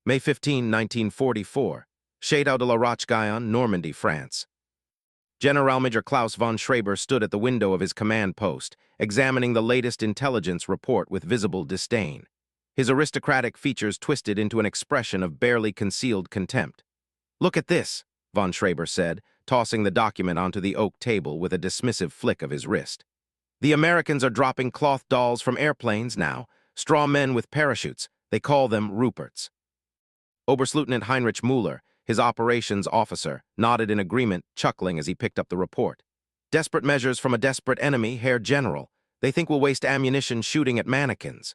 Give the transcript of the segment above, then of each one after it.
May 15, 1944, Château de la Roche-Guyon, Normandy, France. Generalmajor Klaus von Schreber stood at the window of his command post, examining the latest intelligence report with visible disdain. His aristocratic features twisted into an expression of barely concealed contempt. "Look at this," von Schreber said, tossing the document onto the oak table with a dismissive flick of his wrist. "The Americans are dropping cloth dolls from airplanes now, straw men with parachutes. They call them Ruperts." Oberstleutnant Heinrich Müller, his operations officer, nodded in agreement, chuckling as he picked up the report. "Desperate measures from a desperate enemy, Herr General. They think we'll waste ammunition shooting at mannequins."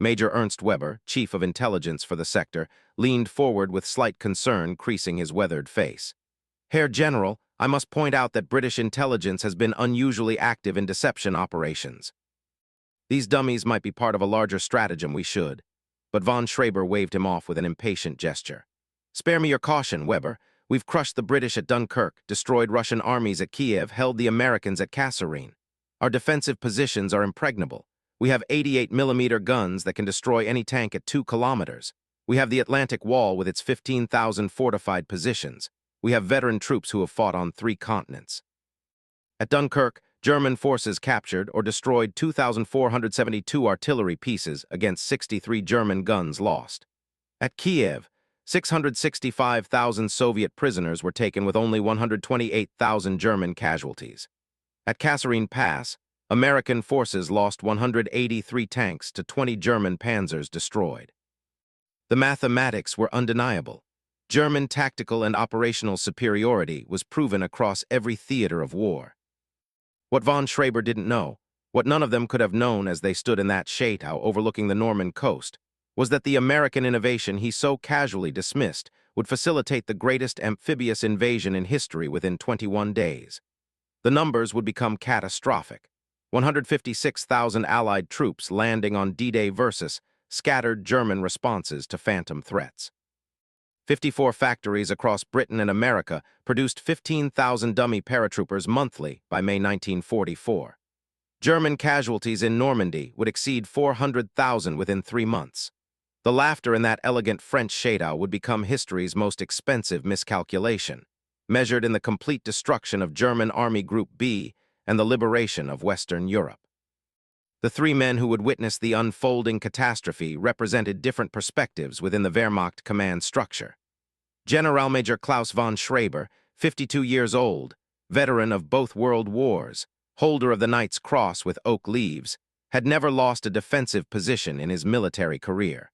Major Ernst Weber, chief of intelligence for the sector, leaned forward with slight concern creasing his weathered face. "Herr General, I must point out that British intelligence has been unusually active in deception operations. These dummies might be part of a larger stratagem we should." But von Schreber waved him off with an impatient gesture. "Spare me your caution, Weber. We've crushed the British at Dunkirk, destroyed Russian armies at Kiev, held the Americans at Kasserine. Our defensive positions are impregnable. We have 88mm guns that can destroy any tank at 2 kilometers. We have the Atlantic Wall with its 15,000 fortified positions. We have veteran troops who have fought on 3 continents. At Dunkirk, German forces captured or destroyed 2,472 artillery pieces against 63 German guns lost. At Kiev, 665,000 Soviet prisoners were taken with only 128,000 German casualties. At Kasserine Pass, American forces lost 183 tanks to 20 German panzers destroyed. The mathematics were undeniable. German tactical and operational superiority was proven across every theater of war. What von Schreber didn't know, what none of them could have known as they stood in that Château overlooking the Norman coast, was that the American innovation he so casually dismissed would facilitate the greatest amphibious invasion in history within 21 days. The numbers would become catastrophic. 156,000 Allied troops landing on D-Day versus scattered German responses to phantom threats. 54 factories across Britain and America produced 15,000 dummy paratroopers monthly by May 1944. German casualties in Normandy would exceed 400,000 within 3 months. The laughter in that elegant French Château would become history's most expensive miscalculation, measured in the complete destruction of German Army Group B and the liberation of Western Europe. The 3 men who would witness the unfolding catastrophe represented different perspectives within the Wehrmacht command structure. Generalmajor Klaus von Schreber, 52 years old, veteran of both world wars, holder of the Knight's Cross with oak leaves, had never lost a defensive position in his military career.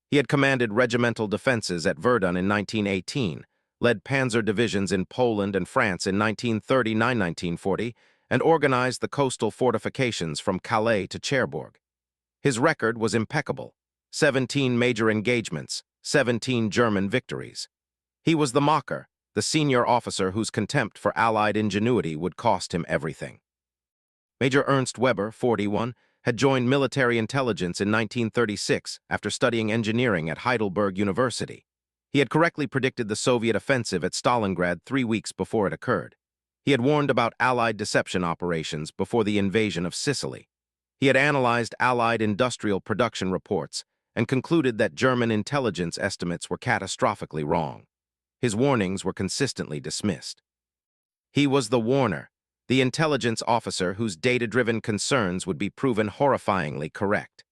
He had commanded regimental defenses at Verdun in 1918, led panzer divisions in Poland and France in 1939-1940, and organized the coastal fortifications from Calais to Cherbourg. His record was impeccable: 17 major engagements, 17 German victories. He was the mocker, the senior officer whose contempt for Allied ingenuity would cost him everything. Major Ernst Weber, 41, had joined military intelligence in 1936 after studying engineering at Heidelberg University. He had correctly predicted the Soviet offensive at Stalingrad 3 weeks before it occurred. He had warned about Allied deception operations before the invasion of Sicily. He had analyzed Allied industrial production reports and concluded that German intelligence estimates were catastrophically wrong. His warnings were consistently dismissed. He was the warner, the intelligence officer whose data-driven concerns would be proven horrifyingly correct.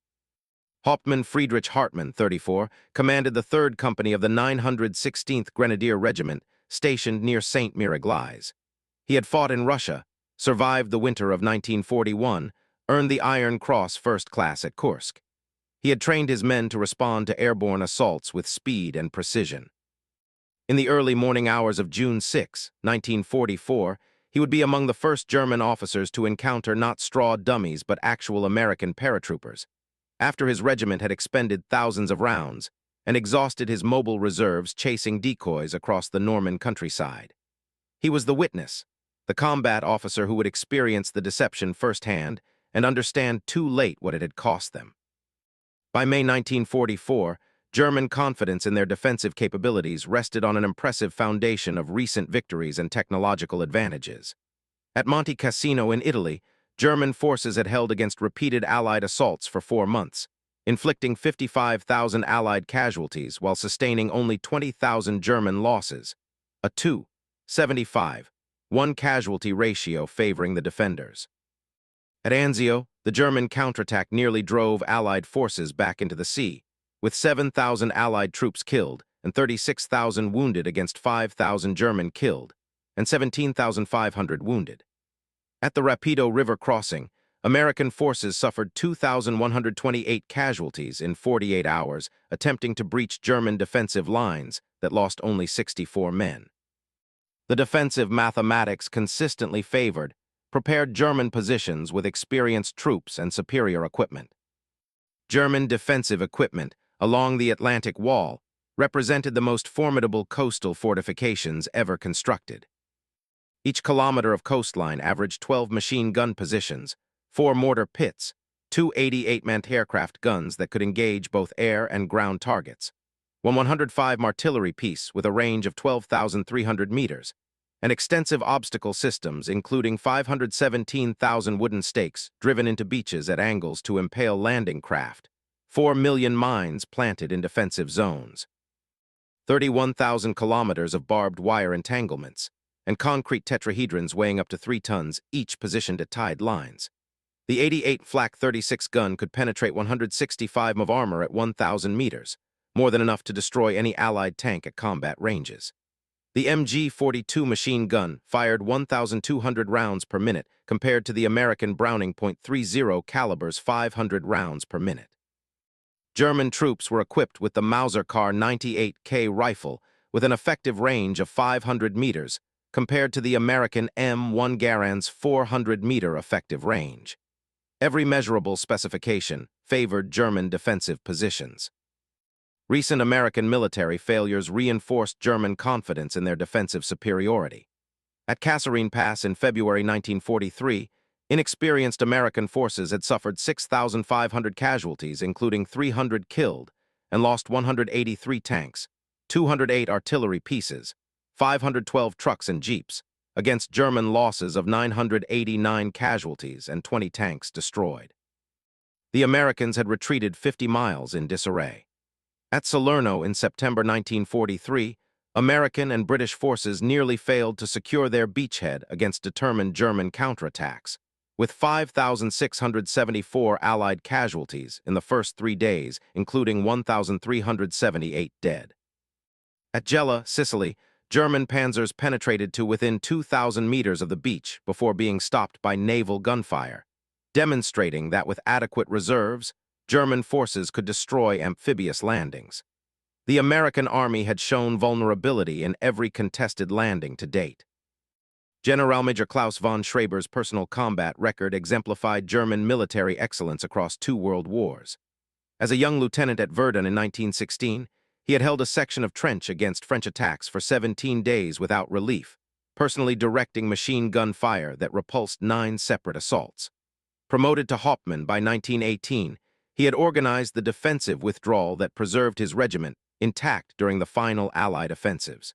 Hauptmann Friedrich Hartmann, 34, commanded the 3rd Company of the 916th Grenadier Regiment, stationed near Sainte-Mère-Église. He had fought in Russia, survived the winter of 1941, earned the Iron Cross First Class at Kursk. He had trained his men to respond to airborne assaults with speed and precision. In the early morning hours of June 6, 1944, he would be among the first German officers to encounter not straw dummies but actual American paratroopers, after his regiment had expended thousands of rounds and exhausted his mobile reserves chasing decoys across the Norman countryside. He was the witness, the combat officer who would experience the deception firsthand and understand too late what it had cost them. By May 1944, German confidence in their defensive capabilities rested on an impressive foundation of recent victories and technological advantages. At Monte Cassino in Italy, German forces had held against repeated Allied assaults for 4 months, inflicting 55,000 Allied casualties while sustaining only 20,000 German losses, a 2.75, 1 casualty ratio favoring the defenders. At Anzio, the German counterattack nearly drove Allied forces back into the sea, with 7,000 Allied troops killed and 36,000 wounded against 5,000 German killed and 17,500 wounded. At the Rapido River crossing, American forces suffered 2,128 casualties in 48 hours attempting to breach German defensive lines that lost only 64 men. The defensive mathematics consistently favored prepared German positions with experienced troops and superior equipment. German defensive equipment along the Atlantic Wall represented the most formidable coastal fortifications ever constructed. Each kilometer of coastline averaged 12 machine gun positions, 4 mortar pits, 2 88-man aircraft guns that could engage both air and ground targets, one 105 artillery piece with a range of 12,300 meters, and extensive obstacle systems including 517,000 wooden stakes driven into beaches at angles to impale landing craft, 4 million mines planted in defensive zones, 31,000 kilometers of barbed wire entanglements, and concrete tetrahedrons weighing up to 3 tons, each positioned at tied lines. The 88 Flak 36 gun could penetrate 165 of armor at 1,000 meters, more than enough to destroy any Allied tank at combat ranges. The MG-42 machine gun fired 1,200 rounds per minute compared to the American Browning .30 caliber's 500 rounds per minute. German troops were equipped with the Mauser Kar 98K rifle with an effective range of 500 meters compared to the American M1 Garand's 400-meter effective range. Every measurable specification favored German defensive positions. Recent American military failures reinforced German confidence in their defensive superiority. At Kasserine Pass in February 1943, inexperienced American forces had suffered 6,500 casualties, including 300 killed, and lost 183 tanks, 208 artillery pieces, 512 trucks and jeeps, against German losses of 989 casualties and 20 tanks destroyed. The Americans had retreated 50 miles in disarray. At Salerno in September 1943, American and British forces nearly failed to secure their beachhead against determined German counterattacks, with 5,674 Allied casualties in the first 3 days, including 1,378 dead. At Gela, Sicily, German panzers penetrated to within 2,000 meters of the beach before being stopped by naval gunfire, demonstrating that with adequate reserves, German forces could destroy amphibious landings. The American Army had shown vulnerability in every contested landing to date. Generalmajor Klaus von Schreber's personal combat record exemplified German military excellence across 2 world wars. As a young lieutenant at Verdun in 1916, he had held a section of trench against French attacks for 17 days without relief, personally directing machine gun fire that repulsed 9 separate assaults. Promoted to Hauptmann by 1918, he had organized the defensive withdrawal that preserved his regiment intact during the final Allied offensives.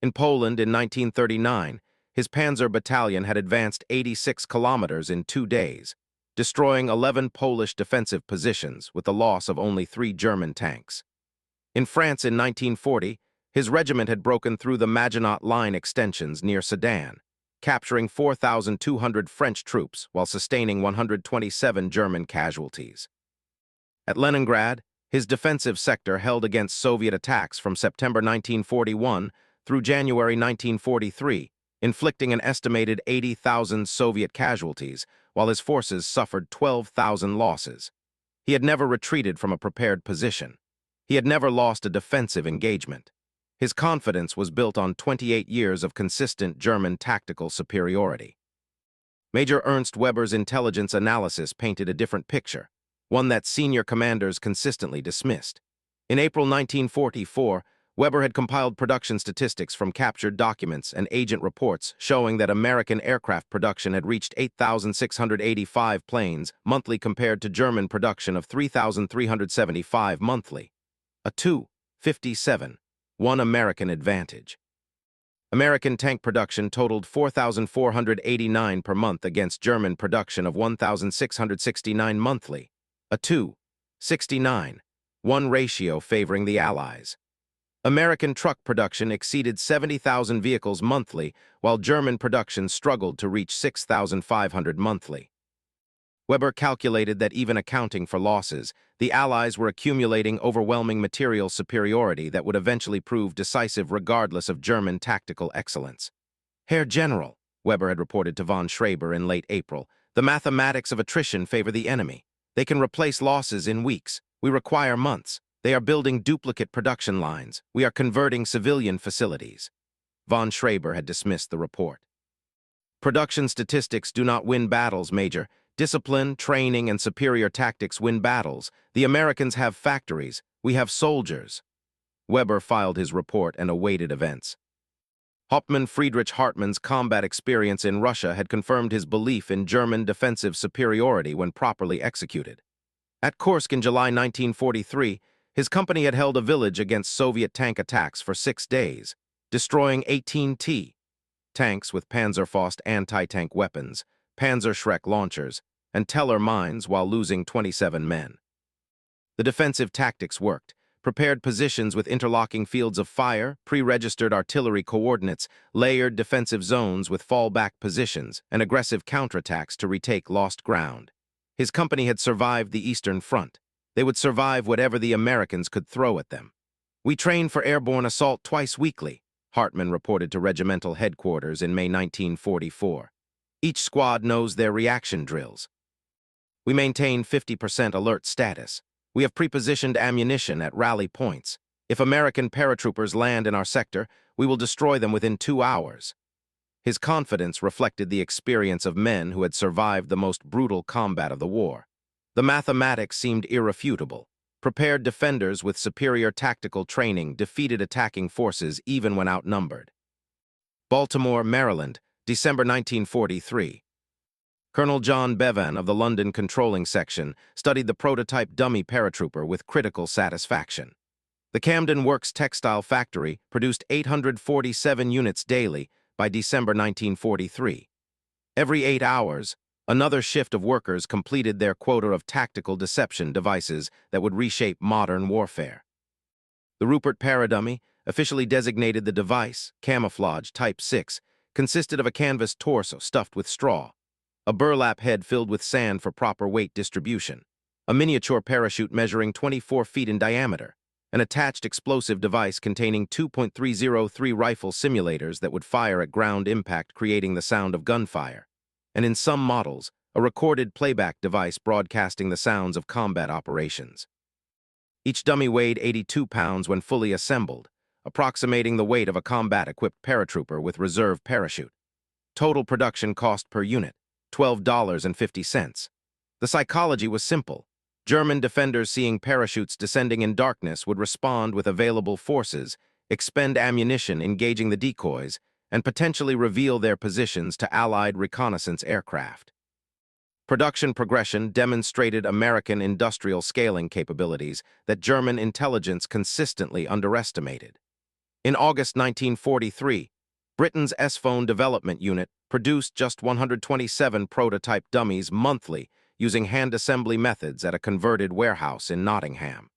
In Poland in 1939, his Panzer Battalion had advanced 86 kilometers in 2 days, destroying 11 Polish defensive positions with the loss of only 3 German tanks. In France in 1940, his regiment had broken through the Maginot Line extensions near Sedan, capturing 4,200 French troops while sustaining 127 German casualties. At Leningrad, his defensive sector held against Soviet attacks from September 1941 through January 1943, inflicting an estimated 80,000 Soviet casualties, while his forces suffered 12,000 losses. He had never retreated from a prepared position. He had never lost a defensive engagement. His confidence was built on 28 years of consistent German tactical superiority. Major Ernst Weber's intelligence analysis painted a different picture, one that senior commanders consistently dismissed. In April 1944, Weber had compiled production statistics from captured documents and agent reports showing that American aircraft production had reached 8,685 planes monthly compared to German production of 3,375 monthly. A 2.57, 1 American advantage. American tank production totaled 4,489 per month against German production of 1,669 monthly. A 69, 1 ratio favoring the Allies. American truck production exceeded 70,000 vehicles monthly, while German production struggled to reach 6,500 monthly. Weber calculated that even accounting for losses, the Allies were accumulating overwhelming material superiority that would eventually prove decisive regardless of German tactical excellence. Herr General, Weber had reported to von Schreiber in late April, the mathematics of attrition favor the enemy. They can replace losses in weeks. We require months. They are building duplicate production lines. We are converting civilian facilities. Von Schreiber had dismissed the report. Production statistics do not win battles, Major. Discipline, training, and superior tactics win battles. The Americans have factories. We have soldiers. Weber filed his report and awaited events. Hauptmann Friedrich Hartmann's combat experience in Russia had confirmed his belief in German defensive superiority when properly executed. At Kursk in July 1943, his company had held a village against Soviet tank attacks for 6 days, destroying 18 tanks with Panzerfaust anti-tank weapons, Panzerschreck launchers, and Teller mines while losing 27 men. The defensive tactics worked. Prepared positions with interlocking fields of fire, pre-registered artillery coordinates, layered defensive zones with fallback positions, and aggressive counterattacks to retake lost ground. His company had survived the Eastern Front. They would survive whatever the Americans could throw at them. We trained for airborne assault twice weekly, Hartmann reported to regimental headquarters in May 1944. Each squad knows their reaction drills. We maintain 50% alert status. We have prepositioned ammunition at rally points. If American paratroopers land in our sector, we will destroy them within 2 hours. His confidence reflected the experience of men who had survived the most brutal combat of the war. The mathematics seemed irrefutable. Prepared defenders with superior tactical training defeated attacking forces even when outnumbered. Baltimore, Maryland, December 1943. Colonel John Bevan of the London Controlling Section studied the prototype dummy paratrooper with critical satisfaction. The Camden Works textile factory produced 847 units daily by December 1943. Every 8 hours, another shift of workers completed their quota of tactical deception devices that would reshape modern warfare. The Rupert paradummy, officially designated the device, Camouflage Type 6, consisted of a canvas torso stuffed with straw, a burlap head filled with sand for proper weight distribution, a miniature parachute measuring 24 feet in diameter, an attached explosive device containing 2.303 rifle simulators that would fire at ground impact, creating the sound of gunfire, and in some models, a recorded playback device broadcasting the sounds of combat operations. Each dummy weighed 82 pounds when fully assembled, approximating the weight of a combat-equipped paratrooper with reserve parachute. Total production cost per unit, $12.50. The psychology was simple. German defenders seeing parachutes descending in darkness would respond with available forces, expend ammunition engaging the decoys, and potentially reveal their positions to Allied reconnaissance aircraft. Production progression demonstrated American industrial scaling capabilities that German intelligence consistently underestimated. In August 1943, Britain's S-phone development unit produced just 127 prototype dummies monthly using hand assembly methods at a converted warehouse in Nottingham.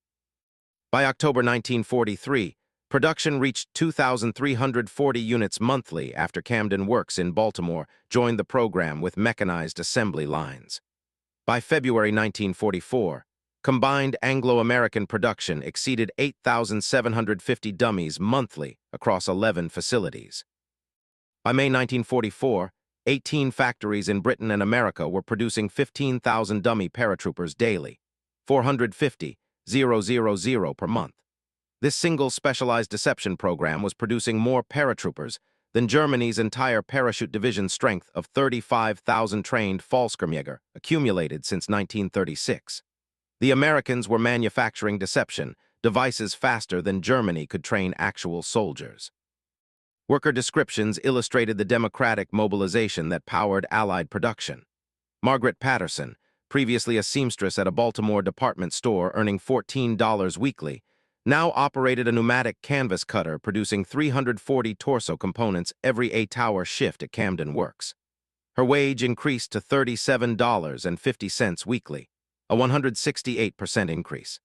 By October 1943, production reached 2,340 units monthly after Camden Works in Baltimore joined the program with mechanized assembly lines. By February 1944, combined Anglo-American production exceeded 8,750 dummies monthly across 11 facilities. By May 1944, 18 factories in Britain and America were producing 15,000 dummy paratroopers daily, 450,000 per month. This single specialized deception program was producing more paratroopers than Germany's entire parachute division strength of 35,000 trained Fallschirmjäger accumulated since 1936. The Americans were manufacturing deception devices faster than Germany could train actual soldiers. Worker descriptions illustrated the democratic mobilization that powered Allied production. Margaret Patterson, previously a seamstress at a Baltimore department store earning $14 weekly, now operated a pneumatic canvas cutter producing 340 torso components every 8-hour shift at Camden Works. Her wage increased to $37.50 weekly, a 168% increase.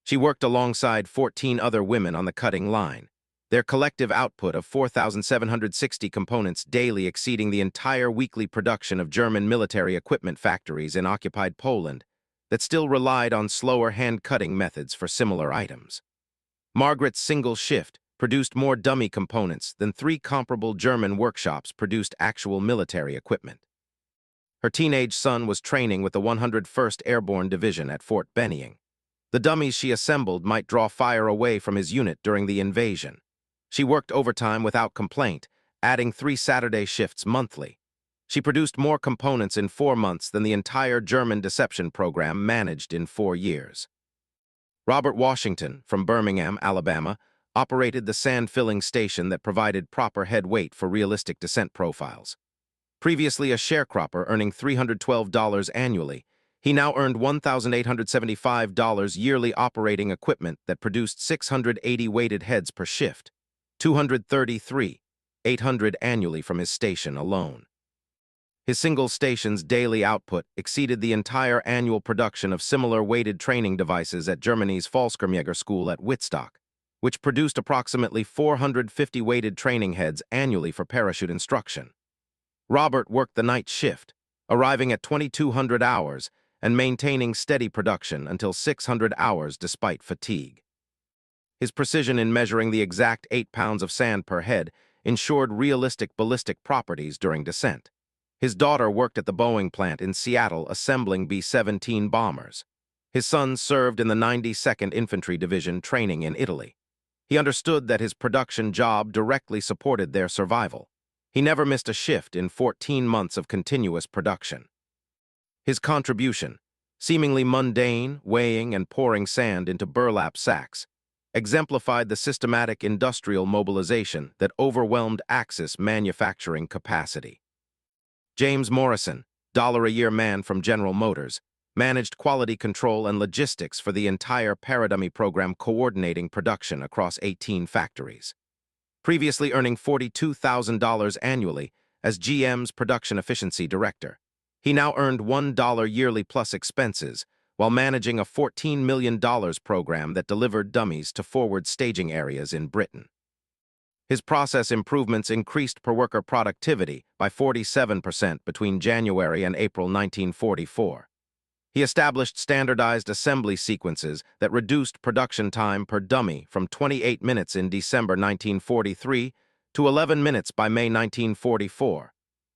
She worked alongside 14 other women on the cutting line, their collective output of 4,760 components daily exceeding the entire weekly production of German military equipment factories in occupied Poland that still relied on slower hand-cutting methods for similar items. Margaret's single shift produced more dummy components than 3 comparable German workshops produced actual military equipment. Her teenage son was training with the 101st Airborne Division at Fort Benning. The dummies she assembled might draw fire away from his unit during the invasion. She worked overtime without complaint, adding 3 Saturday shifts monthly. She produced more components in 4 months than the entire German deception program managed in 4 years. Robert Washington, from Birmingham, Alabama, operated the sand-filling station that provided proper head weight for realistic descent profiles. Previously a sharecropper earning $312 annually, he now earned $1,875 yearly operating equipment that produced 680 weighted heads per shift, 800 annually from his station alone. His single station's daily output exceeded the entire annual production of similar weighted training devices at Germany's Fallschirmjäger School at Wittstock, which produced approximately 450 weighted training heads annually for parachute instruction. Robert worked the night shift, arriving at 2,200 hours and maintaining steady production until 600 hours despite fatigue. His precision in measuring the exact 8 pounds of sand per head ensured realistic ballistic properties during descent. His daughter worked at the Boeing plant in Seattle assembling B-17 bombers. His son served in the 92nd Infantry Division training in Italy. He understood that his production job directly supported their survival. He never missed a shift in 14 months of continuous production. His contribution, seemingly mundane, weighing and pouring sand into burlap sacks, exemplified the systematic industrial mobilization that overwhelmed Axis manufacturing capacity. James Morrison, $1-a-year man from General Motors, managed quality control and logistics for the entire Paradummy program, coordinating production across 18 factories. Previously earning $42,000 annually as GM's production efficiency director, he now earned $1 yearly plus expenses while managing a $14 million program that delivered dummies to forward staging areas in Britain. His process improvements increased per-worker productivity by 47% between January and April 1944. He established standardized assembly sequences that reduced production time per dummy from 28 minutes in December 1943 to 11 minutes by May 1944,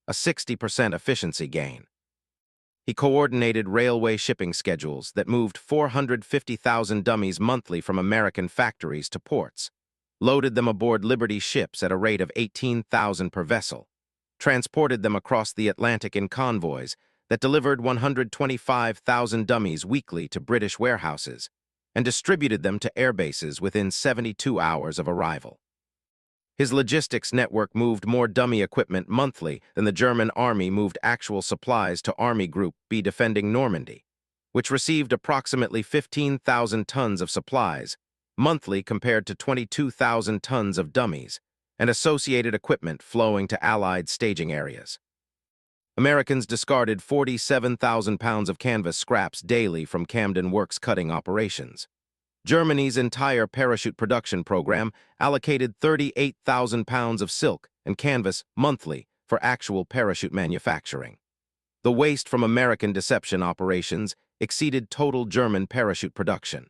a 60% efficiency gain. He coordinated railway shipping schedules that moved 450,000 dummies monthly from American factories to ports, loaded them aboard Liberty ships at a rate of 18,000 per vessel, transported them across the Atlantic in convoys that delivered 125,000 dummies weekly to British warehouses, and distributed them to airbases within 72 hours of arrival. His logistics network moved more dummy equipment monthly than the German Army moved actual supplies to Army Group B defending Normandy, which received approximately 15,000 tons of supplies monthly compared to 22,000 tons of dummies and associated equipment flowing to Allied staging areas. Americans discarded 47,000 pounds of canvas scraps daily from Camden Works cutting operations. Germany's entire parachute production program allocated 38,000 pounds of silk and canvas monthly for actual parachute manufacturing. The waste from American deception operations exceeded total German parachute production.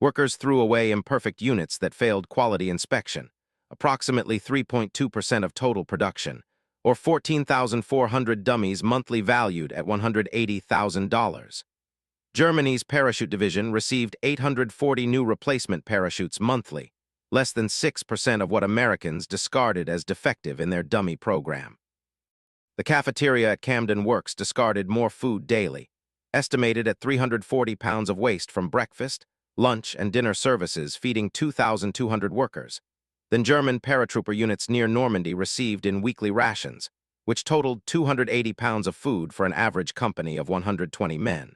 Workers threw away imperfect units that failed quality inspection, approximately 3.2% of total production, or 14,400 dummies monthly valued at $180,000. Germany's parachute division received 840 new replacement parachutes monthly, less than 6% of what Americans discarded as defective in their dummy program. The cafeteria at Camden Works discarded more food daily, estimated at 340 pounds of waste from breakfast, lunch, and dinner services feeding 2,200 workers, than German paratrooper units near Normandy received in weekly rations, which totaled 280 pounds of food for an average company of 120 men.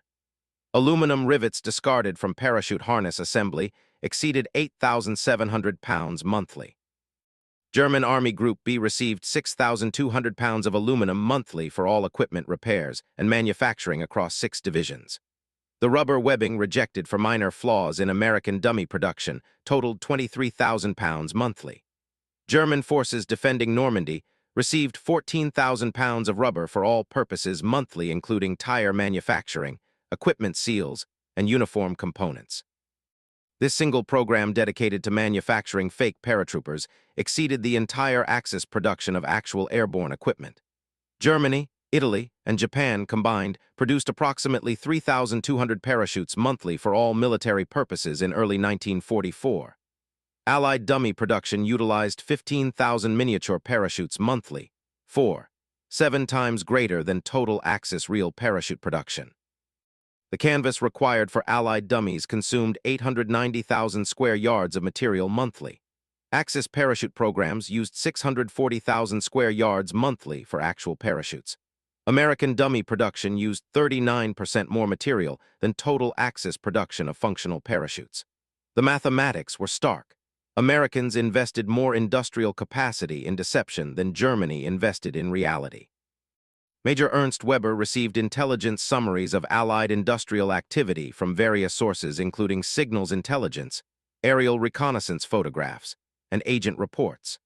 Aluminum rivets discarded from parachute harness assembly exceeded 8,700 pounds monthly. German Army Group B received 6,200 pounds of aluminum monthly for all equipment repairs and manufacturing across 6 divisions. The rubber webbing rejected for minor flaws in American dummy production totaled 23,000 pounds monthly. German forces defending Normandy received 14,000 pounds of rubber for all purposes monthly, including tire manufacturing, equipment seals, and uniform components. This single program dedicated to manufacturing fake paratroopers exceeded the entire Axis production of actual airborne equipment. Germany, Italy, and Japan combined produced approximately 3,200 parachutes monthly for all military purposes in early 1944. Allied dummy production utilized 15,000 miniature parachutes monthly, 7 times greater than total Axis real parachute production. The canvas required for Allied dummies consumed 890,000 square yards of material monthly. Axis parachute programs used 640,000 square yards monthly for actual parachutes. American dummy production used 39% more material than total Axis production of functional parachutes. The mathematics were stark. Americans invested more industrial capacity in deception than Germany invested in reality. Major Ernst Weber received intelligence summaries of Allied industrial activity from various sources, including signals intelligence, aerial reconnaissance photographs, and agent reports.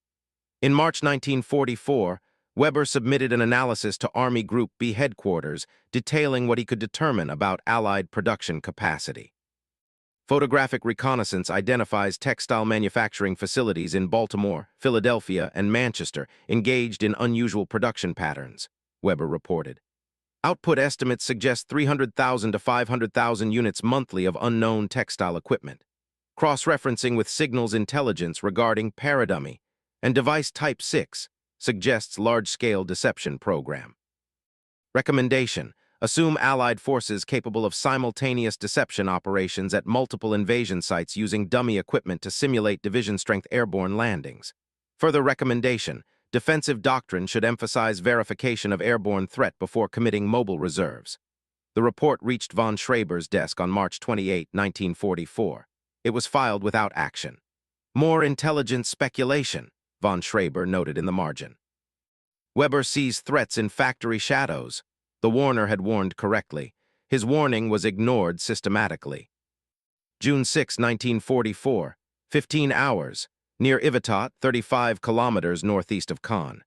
In March 1944, Weber submitted an analysis to Army Group B headquarters detailing what he could determine about Allied production capacity. Photographic reconnaissance identifies textile manufacturing facilities in Baltimore, Philadelphia, and Manchester engaged in unusual production patterns, Weber reported. Output estimates suggest 300,000 to 500,000 units monthly of unknown textile equipment. Cross-referencing with signals intelligence regarding paradummy and device Type 6 suggests large-scale deception program. Recommendation: assume Allied forces capable of simultaneous deception operations at multiple invasion sites using dummy equipment to simulate division-strength airborne landings. Further recommendation: defensive doctrine should emphasize verification of airborne threat before committing mobile reserves. The report reached von Schreber's desk on March 28, 1944. It was filed without action. More intelligence speculation, von Schreber noted in the margin. Weber sees threats in factory shadows. The warner had warned correctly. His warning was ignored systematically. June 6, 1944, 15 hours, near Yvetot, 35 kilometers northeast of Caen.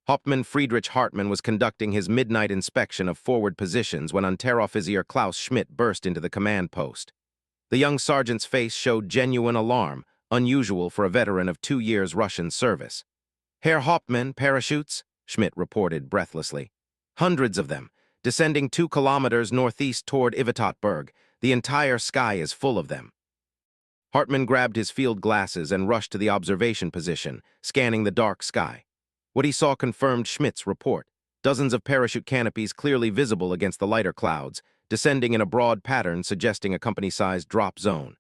Hauptmann Friedrich Hartmann was conducting his midnight inspection of forward positions when Unteroffizier Klaus Schmidt burst into the command post. The young sergeant's face showed genuine alarm, unusual for a veteran of 2 years' Russian service. "Herr Hauptmann, parachutes?" Schmidt reported breathlessly. "Hundreds of them, descending 2 kilometers northeast toward Yvetotberg. The entire sky is full of them." Hartmann grabbed his field glasses and rushed to the observation position, scanning the dark sky. What he saw confirmed Schmidt's report. Dozens of parachute canopies clearly visible against the lighter clouds, descending in a broad pattern suggesting a company-sized drop zone.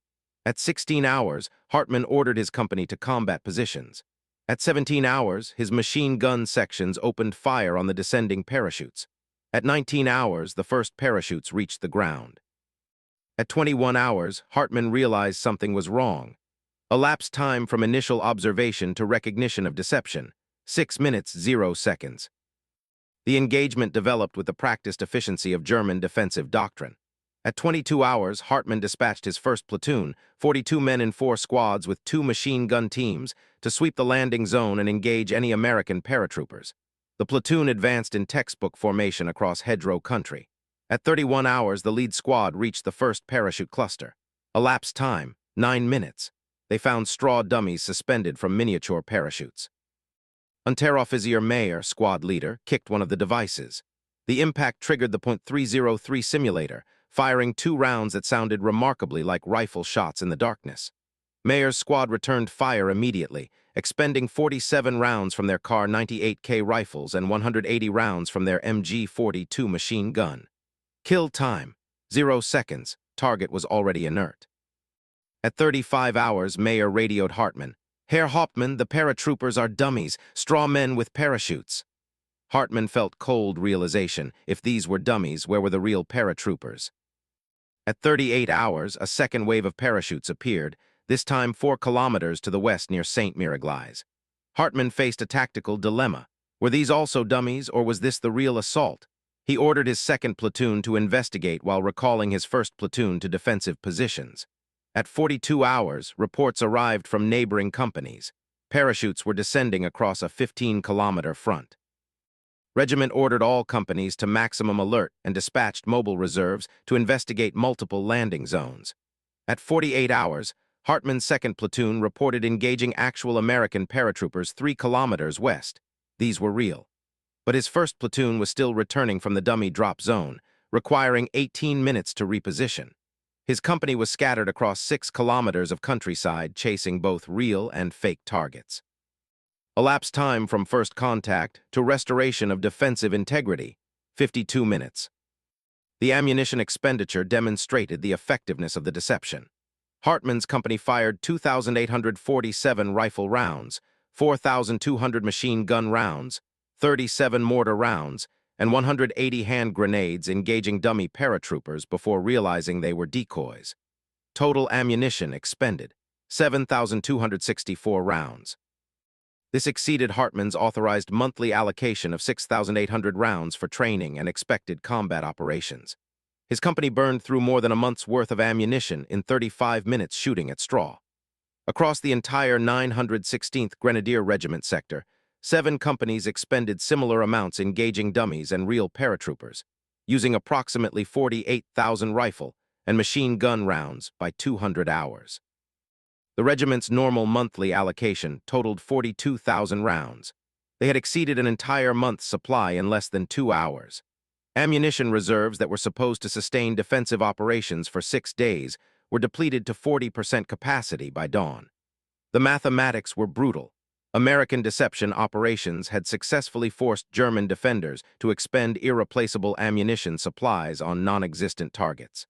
At 16 hours, Hartmann ordered his company to combat positions. At 17 hours, his machine gun sections opened fire on the descending parachutes. At 19 hours, the first parachutes reached the ground. At 21 hours, Hartmann realized something was wrong. Elapsed time from initial observation to recognition of deception, 6 minutes 0 seconds. The engagement developed with the practiced efficiency of German defensive doctrine. At 22 hours, Hartmann dispatched his first platoon, 42 men in 4 squads with 2 machine gun teams, to sweep the landing zone and engage any American paratroopers. The platoon advanced in textbook formation across hedgerow country. At 31 hours, the lead squad reached the first parachute cluster. Elapsed time, 9 minutes. They found straw dummies suspended from miniature parachutes. Unteroffizier Mayer, squad leader, kicked one of the devices. The impact triggered the .303 simulator, firing 2 rounds that sounded remarkably like rifle shots in the darkness. Mayer's squad returned fire immediately, expending 47 rounds from their Kar 98K rifles and 180 rounds from their MG-42 machine gun. Kill time, 0 seconds. Target was already inert. At 35 hours, Mayer radioed Hartmann. "Herr Hauptmann, the paratroopers are dummies, straw men with parachutes." Hartmann felt cold realization. If these were dummies, where were the real paratroopers? At 38 hours, a second wave of parachutes appeared, this time 4 kilometers to the west near Sainte-Mère-Église. Hartmann faced a tactical dilemma. Were these also dummies, or was this the real assault? He ordered his second platoon to investigate while recalling his first platoon to defensive positions. At 42 hours, reports arrived from neighboring companies. Parachutes were descending across a 15-kilometer front. Regiment ordered all companies to maximum alert and dispatched mobile reserves to investigate multiple landing zones. At 48 hours, Hartmann's second platoon reported engaging actual American paratroopers 3 kilometers west. These were real. But his first platoon was still returning from the dummy drop zone, requiring 18 minutes to reposition. His company was scattered across 6 kilometers of countryside, chasing both real and fake targets. Elapsed time from first contact to restoration of defensive integrity, 52 minutes. The ammunition expenditure demonstrated the effectiveness of the deception. Hartmann's company fired 2,847 rifle rounds, 4,200 machine gun rounds, 37 mortar rounds, and 180 hand grenades engaging dummy paratroopers before realizing they were decoys. Total ammunition expended, 7,264 rounds. This exceeded Hartmann's authorized monthly allocation of 6,800 rounds for training and expected combat operations. His company burned through more than a month's worth of ammunition in 35 minutes shooting at straw. Across the entire 916th Grenadier Regiment sector, 7 companies expended similar amounts engaging dummies and real paratroopers, using approximately 48,000 rifle and machine gun rounds by 200 hours. The regiment's normal monthly allocation totaled 42,000 rounds. They had exceeded an entire month's supply in less than 2 hours. Ammunition reserves that were supposed to sustain defensive operations for 6 days were depleted to 40% capacity by dawn. The mathematics were brutal. American deception operations had successfully forced German defenders to expend irreplaceable ammunition supplies on non-existent targets.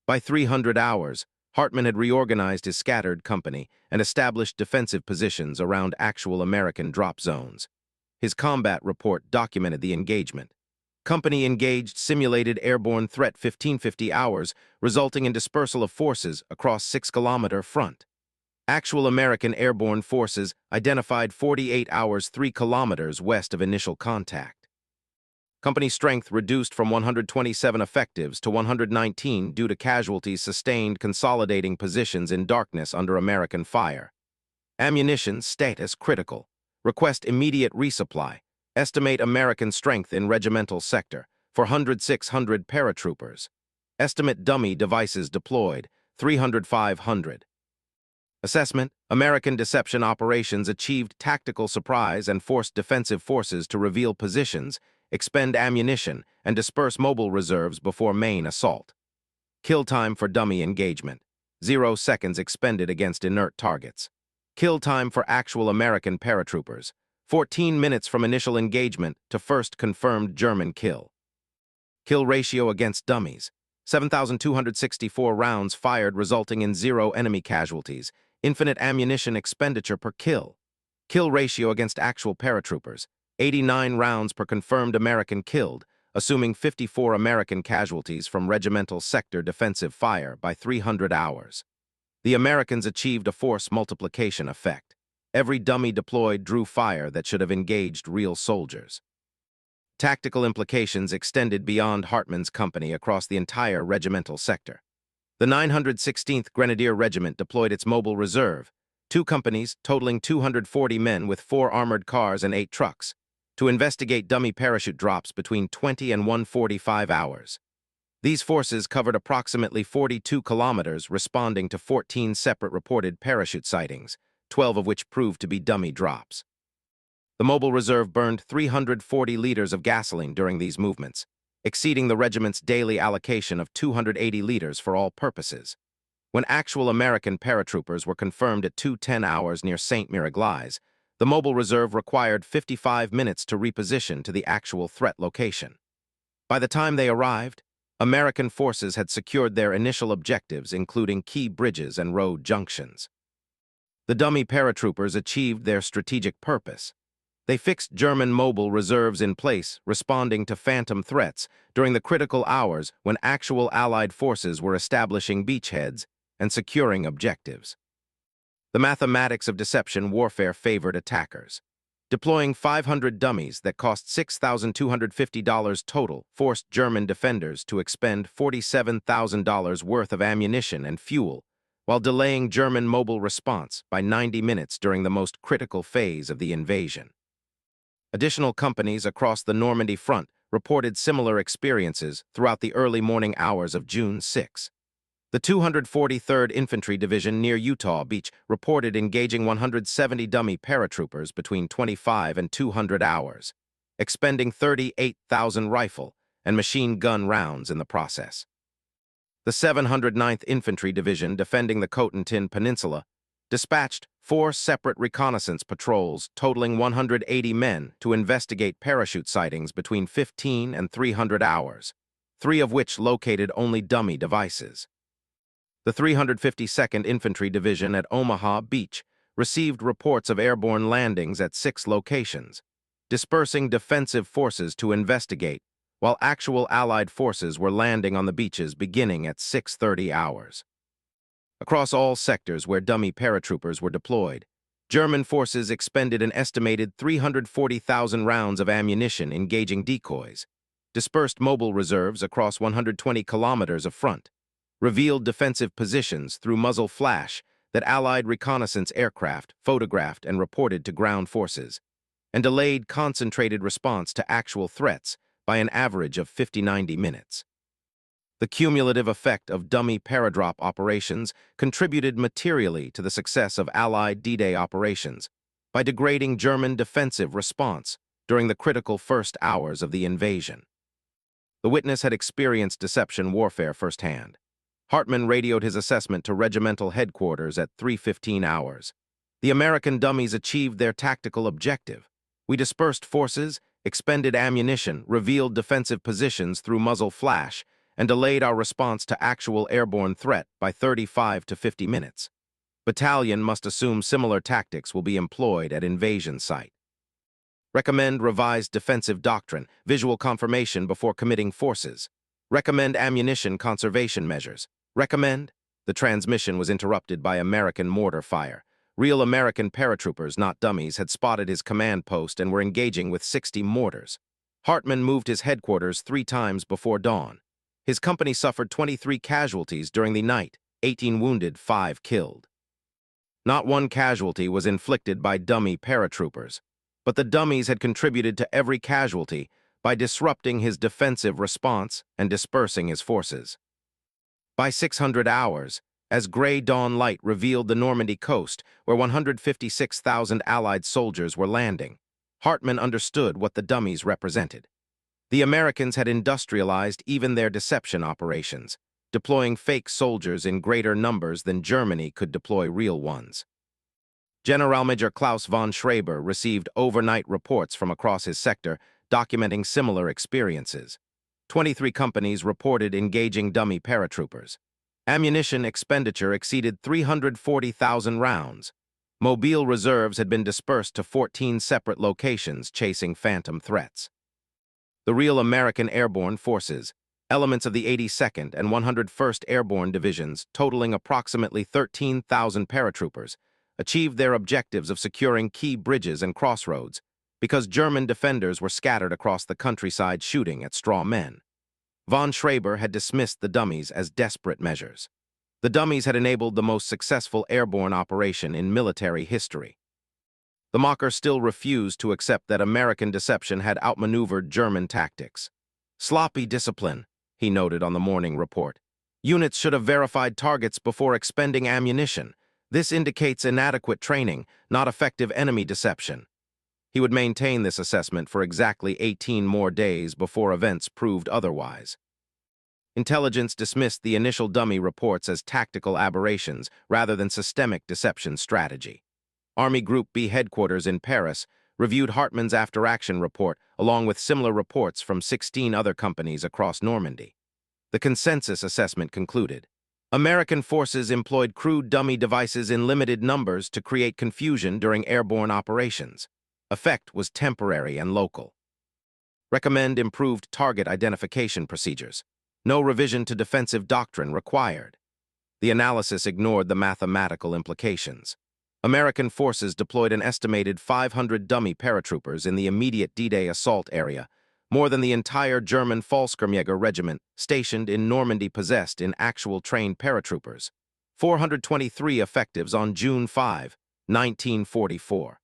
By 300 hours, Hartmann had reorganized his scattered company and established defensive positions around actual American drop zones. His combat report documented the engagement. Company engaged simulated airborne threat 1550 hours, resulting in dispersal of forces across 6-kilometer front. Actual American airborne forces identified 48 hours 3 kilometers west of initial contact. Company strength reduced from 127 effectives to 119 due to casualties sustained consolidating positions in darkness under American fire. Ammunition status critical. Request immediate resupply. Estimate American strength in regimental sector, 40600 paratroopers. Estimate dummy devices deployed, 300-500. Assessment: American deception operations achieved tactical surprise and forced defensive forces to reveal positions, expend ammunition, and disperse mobile reserves before main assault. Kill time for dummy engagement: 0 seconds expended against inert targets. Kill time for actual American paratroopers: 14 minutes from initial engagement to first confirmed German kill. Kill ratio against dummies: 7,264 rounds fired resulting in 0 enemy casualties. Infinite ammunition expenditure per kill. Kill ratio against actual paratroopers: 89 rounds per confirmed American killed, assuming 54 American casualties from regimental sector defensive fire by 300 hours. The Americans achieved a force multiplication effect. Every dummy deployed drew fire that should have engaged real soldiers. Tactical implications extended beyond Hartmann's company across the entire regimental sector. The 916th Grenadier Regiment deployed its mobile reserve, 2 companies totaling 240 men with 4 armored cars and 8 trucks, to investigate dummy parachute drops between 20 and 145 hours. These forces covered approximately 42 kilometers, responding to 14 separate reported parachute sightings, 12 of which proved to be dummy drops. The mobile reserve burned 340 liters of gasoline during these movements, exceeding the regiment's daily allocation of 280 liters for all purposes. When actual American paratroopers were confirmed at 2:10 hours near Sainte-Mère-Église, the mobile reserve required 55 minutes to reposition to the actual threat location. By the time they arrived, American forces had secured their initial objectives, including key bridges and road junctions. The dummy paratroopers achieved their strategic purpose. They fixed German mobile reserves in place, responding to phantom threats during the critical hours when actual Allied forces were establishing beachheads and securing objectives. The mathematics of deception warfare favored attackers. Deploying 500 dummies that cost $6,250 total forced German defenders to expend $47,000 worth of ammunition and fuel, while delaying German mobile response by 90 minutes during the most critical phase of the invasion. Additional companies across the Normandy front reported similar experiences throughout the early morning hours of June 6. The 243rd Infantry Division near Utah Beach reported engaging 170 dummy paratroopers between 25 and 200 hours, expending 38,000 rifle and machine gun rounds in the process. The 709th Infantry Division defending the Cotentin Peninsula dispatched 4 separate reconnaissance patrols totaling 180 men to investigate parachute sightings between 15 and 300 hours, 3 of which located only dummy devices. The 352nd Infantry Division at Omaha Beach received reports of airborne landings at 6 locations, dispersing defensive forces to investigate, while actual Allied forces were landing on the beaches beginning at 6:30 hours. Across all sectors where dummy paratroopers were deployed, German forces expended an estimated 340,000 rounds of ammunition engaging decoys, dispersed mobile reserves across 120 kilometers of front, revealed defensive positions through muzzle flash that Allied reconnaissance aircraft photographed and reported to ground forces, and delayed concentrated response to actual threats by an average of 50-90 minutes. The cumulative effect of dummy paradrop operations contributed materially to the success of Allied D-Day operations by degrading German defensive response during the critical first hours of the invasion. The witness had experienced deception warfare firsthand. Hartmann radioed his assessment to regimental headquarters at 3:15 hours. The American dummies achieved their tactical objective. We dispersed forces, expended ammunition, revealed defensive positions through muzzle flash, and delayed our response to actual airborne threat by 35 to 50 minutes. Battalion must assume similar tactics will be employed at invasion site. Recommend revised defensive doctrine, visual confirmation before committing forces. Recommend ammunition conservation measures. Recommend. The transmission was interrupted by American mortar fire. Real American paratroopers, not dummies, had spotted his command post and were engaging with 60 mortars. Hartmann moved his headquarters 3 times before dawn. His company suffered 23 casualties during the night, 18 wounded, 5 killed. Not one casualty was inflicted by dummy paratroopers, but the dummies had contributed to every casualty by disrupting his defensive response and dispersing his forces. By 600 hours, as gray dawn light revealed the Normandy coast, where 156,000 Allied soldiers were landing, Hartmann understood what the dummies represented. The Americans had industrialized even their deception operations, deploying fake soldiers in greater numbers than Germany could deploy real ones. Generalmajor Klaus von Schreber received overnight reports from across his sector documenting similar experiences. 23 companies reported engaging dummy paratroopers. Ammunition expenditure exceeded 340,000 rounds. Mobile reserves had been dispersed to 14 separate locations chasing phantom threats. The real American airborne forces, elements of the 82nd and 101st Airborne Divisions, totaling approximately 13,000 paratroopers, achieved their objectives of securing key bridges and crossroads because German defenders were scattered across the countryside shooting at straw men. Von Schreber had dismissed the dummies as desperate measures. The dummies had enabled the most successful airborne operation in military history. The mocker still refused to accept that American deception had outmaneuvered German tactics. Sloppy discipline, he noted on the morning report. Units should have verified targets before expending ammunition. This indicates inadequate training, not effective enemy deception. He would maintain this assessment for exactly 18 more days before events proved otherwise. Intelligence dismissed the initial dummy reports as tactical aberrations rather than systemic deception strategy. Army Group B headquarters in Paris reviewed Hartmann's after-action report along with similar reports from 16 other companies across Normandy. The consensus assessment concluded, American forces employed crude dummy devices in limited numbers to create confusion during airborne operations. Effect was temporary and local. Recommend improved target identification procedures. No revision to defensive doctrine required. The analysis ignored the mathematical implications. American forces deployed an estimated 500 dummy paratroopers in the immediate D-Day assault area, more than the entire German Fallschirmjäger regiment stationed in Normandy possessed in actual trained paratroopers. 423 effectives on June 5, 1944.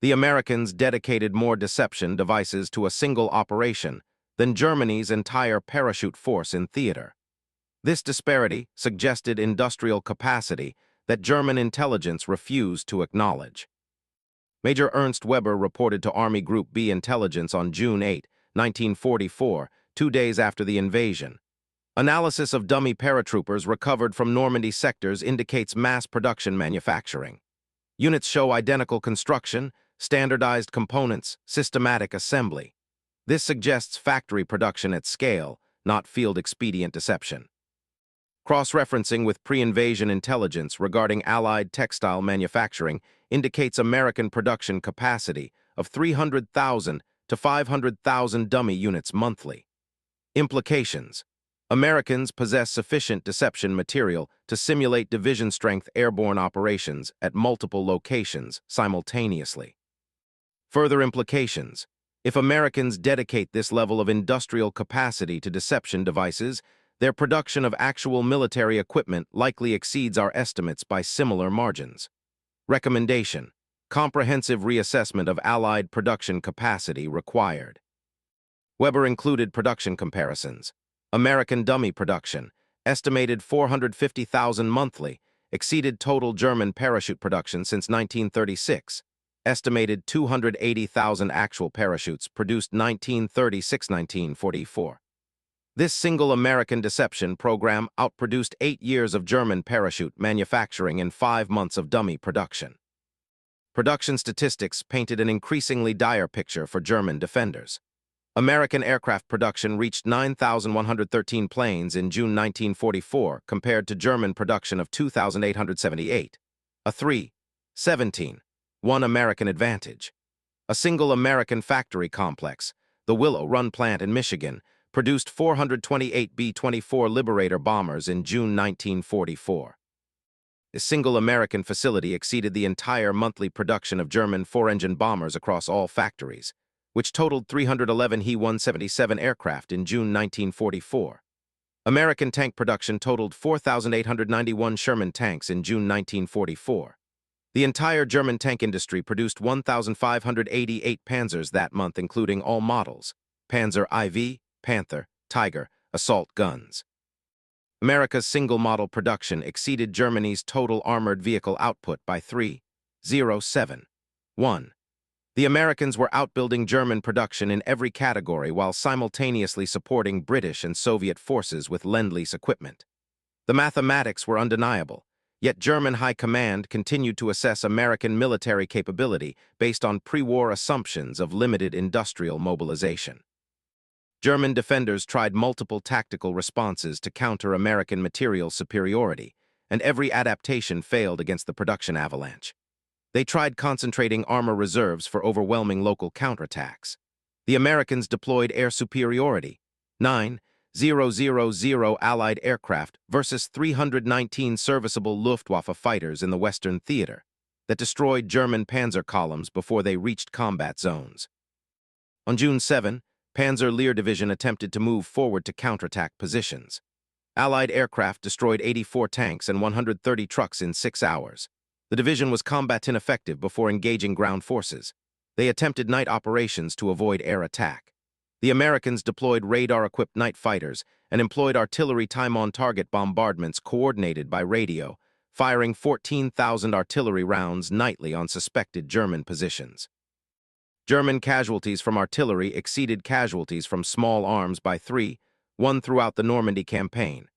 The Americans dedicated more deception devices to a single operation than Germany's entire parachute force in theater. This disparity suggested industrial capacity that German intelligence refused to acknowledge. Major Ernst Weber reported to Army Group B intelligence on June 8, 1944, 2 days after the invasion. Analysis of dummy paratroopers recovered from Normandy sectors indicates mass production manufacturing. Units show identical construction, standardized components, systematic assembly. This suggests factory production at scale, not field expedient deception. Cross-referencing with pre-invasion intelligence regarding Allied textile manufacturing indicates American production capacity of 300,000 to 500,000 dummy units monthly. Implications: Americans possess sufficient deception material to simulate division-strength airborne operations at multiple locations simultaneously. Further implications: if Americans dedicate this level of industrial capacity to deception devices, their production of actual military equipment likely exceeds our estimates by similar margins. Recommendation: comprehensive reassessment of Allied production capacity required. Weber included production comparisons. American dummy production, estimated 450,000 monthly, exceeded total German parachute production since 1936. Estimated 280,000 actual parachutes produced 1936-1944. This single American deception program outproduced 8 years of German parachute manufacturing in 5 months of dummy production. Production statistics painted an increasingly dire picture for German defenders. American aircraft production reached 9,113 planes in June 1944 compared to German production of 2,878. A 3-17-1 American advantage. A single American factory complex, the Willow Run plant in Michigan, produced 428 B-24 Liberator bombers in June 1944. A single American facility exceeded the entire monthly production of German four-engine bombers across all factories, which totaled 311 He-177 aircraft in June 1944. American tank production totaled 4,891 Sherman tanks in June 1944. The entire German tank industry produced 1,588 Panzers that month, including all models: Panzer IV, Panther, Tiger, assault guns. America's single-model production exceeded Germany's total armored vehicle output by 3-0-7-1. The Americans were outbuilding German production in every category while simultaneously supporting British and Soviet forces with Lend-Lease equipment. The mathematics were undeniable, yet German High Command continued to assess American military capability based on pre-war assumptions of limited industrial mobilization. German defenders tried multiple tactical responses to counter American material superiority, and every adaptation failed against the production avalanche. They tried concentrating armor reserves for overwhelming local counterattacks. The Americans deployed air superiority, 9,000 Allied aircraft versus 319 serviceable Luftwaffe fighters in the Western Theater, that destroyed German panzer columns before they reached combat zones. On June 7, Panzer Lehr Division attempted to move forward to counterattack positions. Allied aircraft destroyed 84 tanks and 130 trucks in 6 hours. The division was combat ineffective before engaging ground forces. They attempted night operations to avoid air attack. The Americans deployed radar-equipped night fighters and employed artillery time-on-target bombardments coordinated by radio, firing 14,000 artillery rounds nightly on suspected German positions. German casualties from artillery exceeded casualties from small arms by 3-1 throughout the Normandy campaign.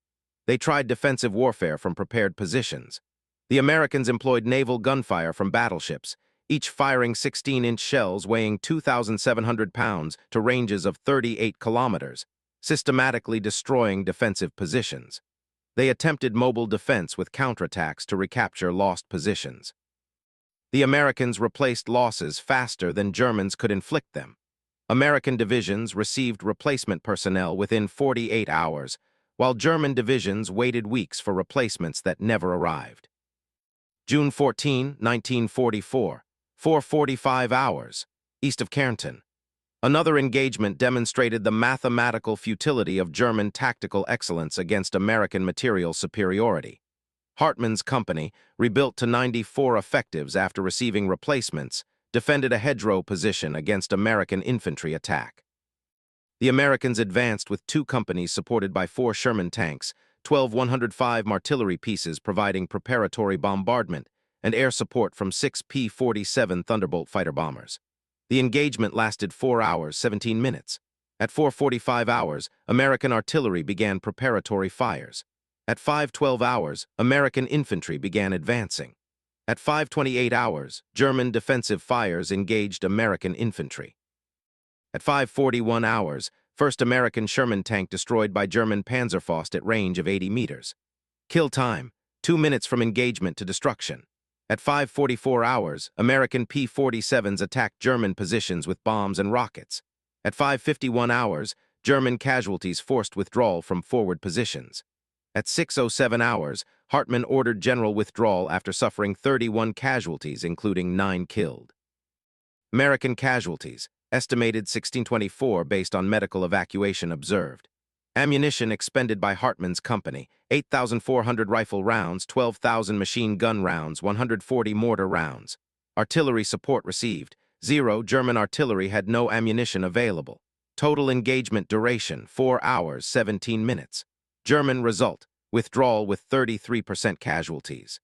They tried defensive warfare from prepared positions. The Americans employed naval gunfire from battleships, each firing 16-inch shells weighing 2,700 pounds to ranges of 38 kilometers, systematically destroying defensive positions. They attempted mobile defense with counterattacks to recapture lost positions. The Americans replaced losses faster than Germans could inflict them. American divisions received replacement personnel within 48 hours, while German divisions waited weeks for replacements that never arrived. June 14, 1944, 4:45 hours, east of Cairnton. Another engagement demonstrated the mathematical futility of German tactical excellence against American material superiority. Hartmann's company, rebuilt to 94 effectives after receiving replacements, defended a hedgerow position against American infantry attack. The Americans advanced with 2 companies supported by 4 Sherman tanks, 12 105 artillery pieces providing preparatory bombardment, and air support from 6 P-47 Thunderbolt fighter bombers. The engagement lasted 4 hours, 17 minutes. At 4:45 hours, American artillery began preparatory fires. At 5:12 hours, American infantry began advancing. At 5:28 hours, German defensive fires engaged American infantry. At 5:41 hours, first American Sherman tank destroyed by German Panzerfaust at range of 80 meters. Kill time, 2 minutes from engagement to destruction. At 5:44 hours, American P-47s attacked German positions with bombs and rockets. At 5:51 hours, German casualties forced withdrawal from forward positions. At 6:07 hours, Hartmann ordered general withdrawal after suffering 31 casualties, including 9 killed. American casualties, estimated 1624 based on medical evacuation observed. Ammunition expended by Hartmann's company, 8,400 rifle rounds, 12,000 machine gun rounds, 140 mortar rounds. Artillery support received, 0. German artillery had no ammunition available. Total engagement duration, 4 hours, 17 minutes. German result, withdrawal with 33% casualties.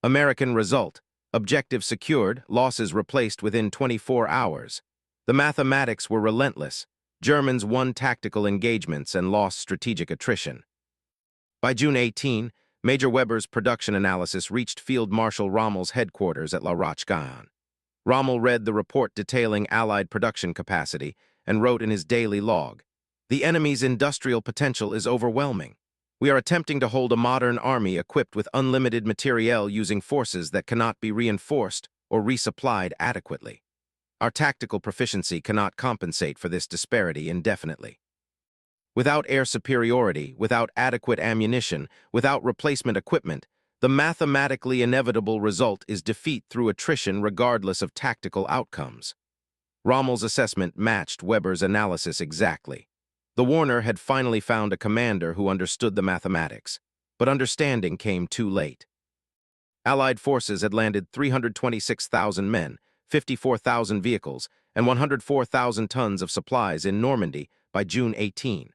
American result, objective secured, losses replaced within 24 hours. The mathematics were relentless. Germans won tactical engagements and lost strategic attrition. By June 18, Major Weber's production analysis reached Field Marshal Rommel's headquarters at La Roche-Guyon. Rommel read the report detailing Allied production capacity and wrote in his daily log, "The enemy's industrial potential is overwhelming. We are attempting to hold a modern army equipped with unlimited materiel using forces that cannot be reinforced or resupplied adequately. Our tactical proficiency cannot compensate for this disparity indefinitely. Without air superiority, without adequate ammunition, without replacement equipment, the mathematically inevitable result is defeat through attrition regardless of tactical outcomes." Rommel's assessment matched Weber's analysis exactly. The Warner had finally found a commander who understood the mathematics, but understanding came too late. Allied forces had landed 326,000 men, 54,000 vehicles, and 104,000 tons of supplies in Normandy by June 18.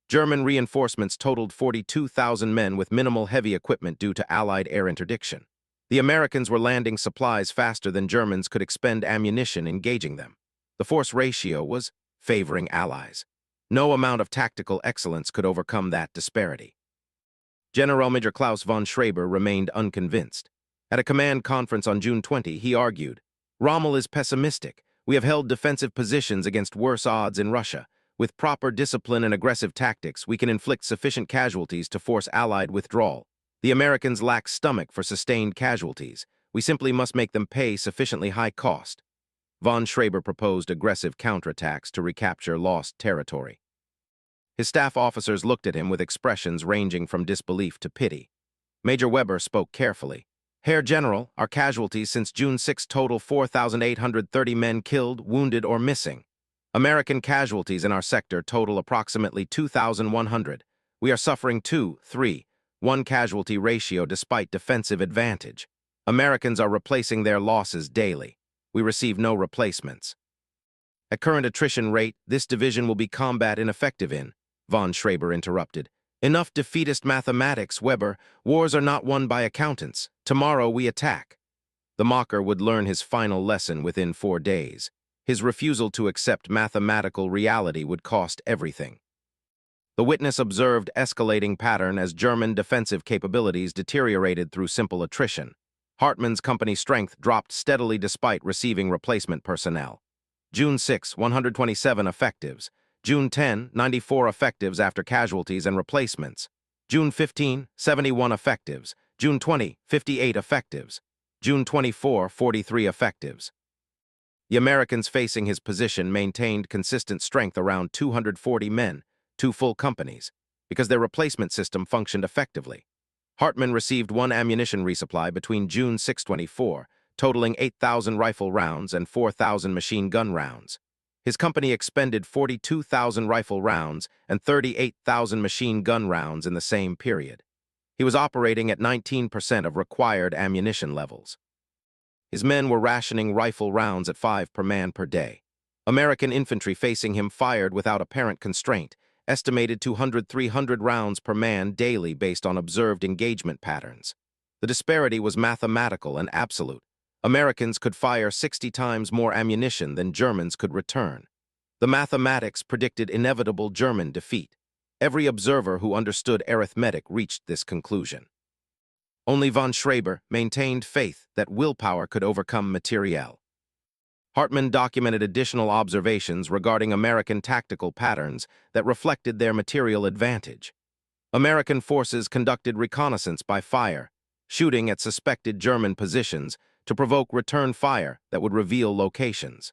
German reinforcements totaled 42,000 men with minimal heavy equipment due to Allied air interdiction. The Americans were landing supplies faster than Germans could expend ammunition engaging them. The force ratio was favoring Allies. No amount of tactical excellence could overcome that disparity. General Major Klaus von Schreber remained unconvinced. At a command conference on June 20, he argued, "Rommel is pessimistic. We have held defensive positions against worse odds in Russia. With proper discipline and aggressive tactics, we can inflict sufficient casualties to force Allied withdrawal. The Americans lack stomach for sustained casualties. We simply must make them pay sufficiently high cost." Von Schreber proposed aggressive counterattacks to recapture lost territory. His staff officers looked at him with expressions ranging from disbelief to pity. Major Weber spoke carefully. "Herr General, our casualties since June 6 total 4,830 men killed, wounded, or missing. American casualties in our sector total approximately 2,100. We are suffering 2-3-1 casualty ratio despite defensive advantage. Americans are replacing their losses daily. We receive no replacements. At current attrition rate, this division will be combat ineffective in," von Schreber interrupted. "Enough defeatist mathematics, Weber. Wars are not won by accountants. Tomorrow we attack." The mocker would learn his final lesson within 4 days. His refusal to accept mathematical reality would cost everything. The witness observed escalating pattern as German defensive capabilities deteriorated through simple attrition. Hartmann's company strength dropped steadily despite receiving replacement personnel. June 6, 127 effectives. June 10, 94 effectives after casualties and replacements. June 15, 71 effectives. June 20, 58 effectives. June 24, 43 effectives. The Americans facing his position maintained consistent strength around 240 men, 2 full companies, because their replacement system functioned effectively. Hartmann received one ammunition resupply between June 624, totaling 8,000 rifle rounds and 4,000 machine gun rounds. His company expended 42,000 rifle rounds and 38,000 machine gun rounds in the same period. He was operating at 19% of required ammunition levels. His men were rationing rifle rounds at 5 per man per day. American infantry facing him fired without apparent constraint, estimated 200-300 rounds per man daily based on observed engagement patterns. The disparity was mathematical and absolute. Americans could fire 60 times more ammunition than Germans could return. The mathematics predicted inevitable German defeat. Every observer who understood arithmetic reached this conclusion. Only von Schreiber maintained faith that willpower could overcome materiel. Hartmann documented additional observations regarding American tactical patterns that reflected their material advantage. American forces conducted reconnaissance by fire, shooting at suspected German positions to provoke return fire that would reveal locations.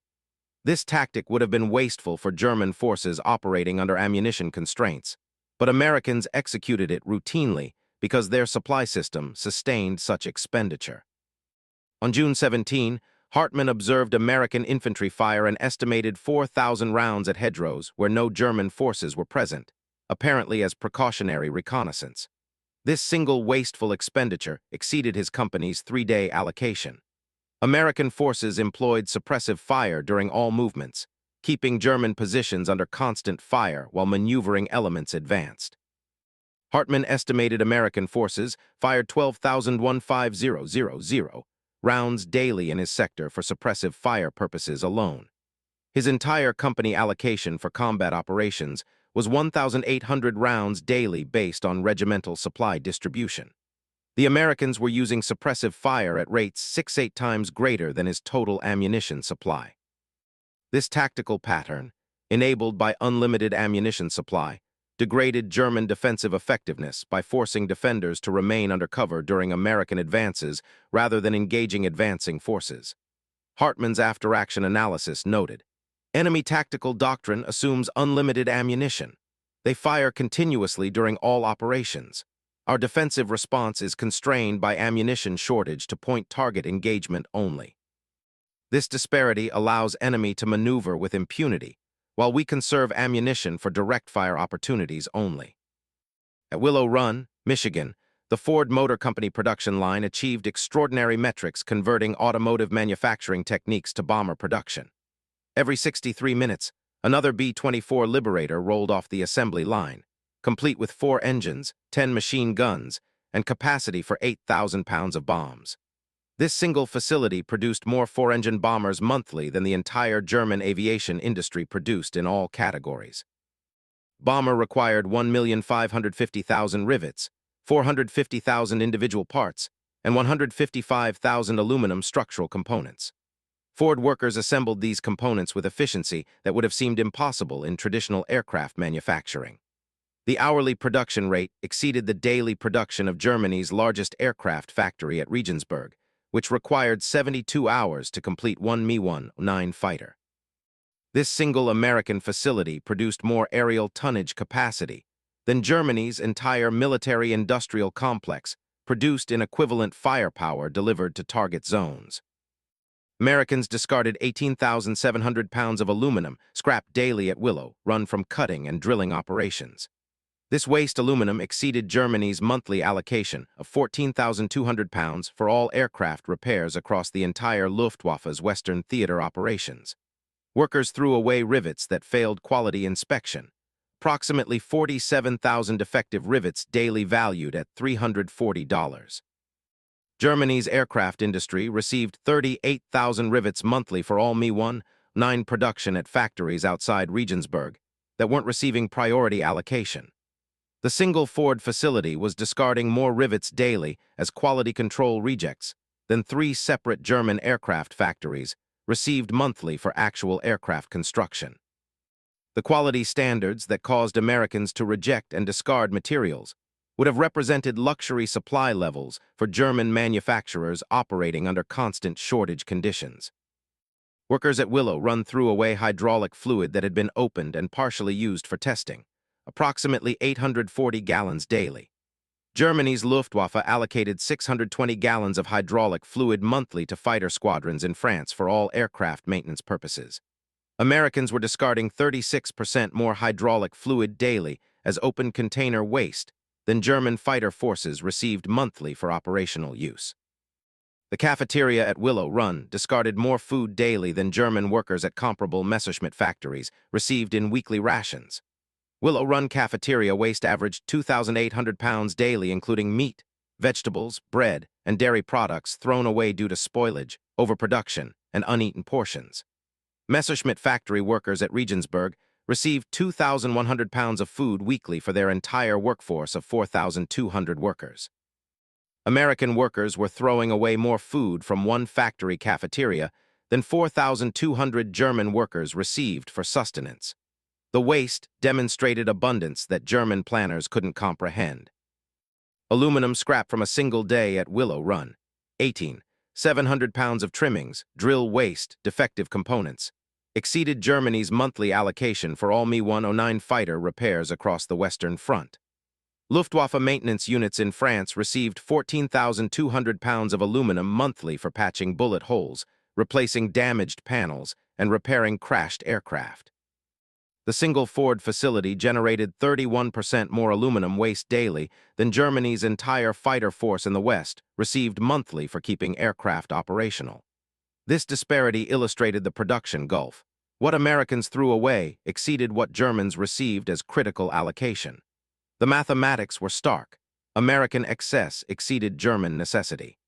This tactic would have been wasteful for German forces operating under ammunition constraints, but Americans executed it routinely because their supply system sustained such expenditure. On June 17, Hartmann observed American infantry fire an estimated 4,000 rounds at hedgerows where no German forces were present, apparently as precautionary reconnaissance. This single wasteful expenditure exceeded his company's 3-day allocation. American forces employed suppressive fire during all movements, keeping German positions under constant fire while maneuvering elements advanced. Hartmann estimated American forces fired 12,150 rounds daily in his sector for suppressive fire purposes alone. His entire company allocation for combat operations was 1,800 rounds daily based on regimental supply distribution. The Americans were using suppressive fire at rates 6-8 times greater than his total ammunition supply. This tactical pattern, enabled by unlimited ammunition supply, degraded German defensive effectiveness by forcing defenders to remain under cover during American advances rather than engaging advancing forces. Hartmann's after-action analysis noted, "Enemy tactical doctrine assumes unlimited ammunition. They fire continuously during all operations. Our defensive response is constrained by ammunition shortage to point-target engagement only. This disparity allows enemy to maneuver with impunity, while we conserve ammunition for direct fire opportunities only." At Willow Run, Michigan, the Ford Motor Company production line achieved extraordinary metrics converting automotive manufacturing techniques to bomber production. Every 63 minutes, another B-24 Liberator rolled off the assembly line, complete with 4 engines, 10 machine guns, and capacity for 8,000 pounds of bombs. This single facility produced more 4-engine bombers monthly than the entire German aviation industry produced in all categories. Bomber required 1,550,000 rivets, 450,000 individual parts, and 155,000 aluminum structural components. Ford workers assembled these components with efficiency that would have seemed impossible in traditional aircraft manufacturing. The hourly production rate exceeded the daily production of Germany's largest aircraft factory at Regensburg, which required 72 hours to complete one Mi-109 fighter. This single American facility produced more aerial tonnage capacity than Germany's entire military-industrial complex produced in equivalent firepower delivered to target zones. Americans discarded 18,700 pounds of aluminum scrapped daily at Willow Run from cutting and drilling operations. This waste aluminum exceeded Germany's monthly allocation of 14,200 pounds for all aircraft repairs across the entire Luftwaffe's Western theater operations. Workers threw away rivets that failed quality inspection, approximately 47,000 defective rivets daily valued at $340. Germany's aircraft industry received 38,000 rivets monthly for all Mi-109 production at factories outside Regensburg that weren't receiving priority allocation. The single Ford facility was discarding more rivets daily as quality control rejects than 3 separate German aircraft factories received monthly for actual aircraft construction. The quality standards that caused Americans to reject and discard materials would have represented luxury supply levels for German manufacturers operating under constant shortage conditions. Workers at Willow Run threw away hydraulic fluid that had been opened and partially used for testing, approximately 840 gallons daily. Germany's Luftwaffe allocated 620 gallons of hydraulic fluid monthly to fighter squadrons in France for all aircraft maintenance purposes. Americans were discarding 36% more hydraulic fluid daily as open container waste than German fighter forces received monthly for operational use. The cafeteria at Willow Run discarded more food daily than German workers at comparable Messerschmitt factories received in weekly rations. Willow Run cafeteria waste averaged 2,800 pounds daily, including meat, vegetables, bread, and dairy products thrown away due to spoilage, overproduction, and uneaten portions. Messerschmitt factory workers at Regensburg received 2,100 pounds of food weekly for their entire workforce of 4,200 workers. American workers were throwing away more food from one factory cafeteria than 4,200 German workers received for sustenance. The waste demonstrated abundance that German planners couldn't comprehend. Aluminum scrap from a single day at Willow Run. 700 pounds of trimmings, drill waste, defective components, exceeded Germany's monthly allocation for all Mi-109 fighter repairs across the Western Front. Luftwaffe maintenance units in France received 14,200 pounds of aluminum monthly for patching bullet holes, replacing damaged panels, and repairing crashed aircraft. The single Ford facility generated 31% more aluminum waste daily than Germany's entire fighter force in the West received monthly for keeping aircraft operational. This disparity illustrated the production gulf. What Americans threw away exceeded what Germans received as critical allocation. The mathematics were stark. American excess exceeded German necessity.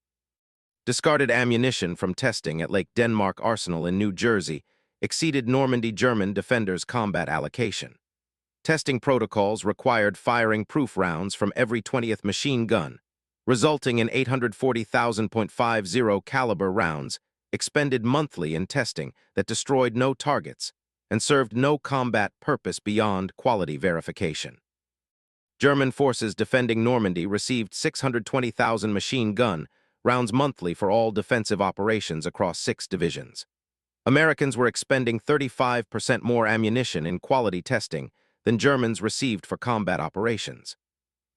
Discarded ammunition from testing at Lake Denmark Arsenal in New Jersey exceeded Normandy German defenders' combat allocation. Testing protocols required firing proof rounds from every 20th machine gun, resulting in 840,000.50 caliber rounds expended monthly in testing that destroyed no targets and served no combat purpose beyond quality verification. German forces defending Normandy received 620,000 machine gun rounds monthly for all defensive operations across 6 divisions. Americans were expending 35% more ammunition in quality testing than Germans received for combat operations.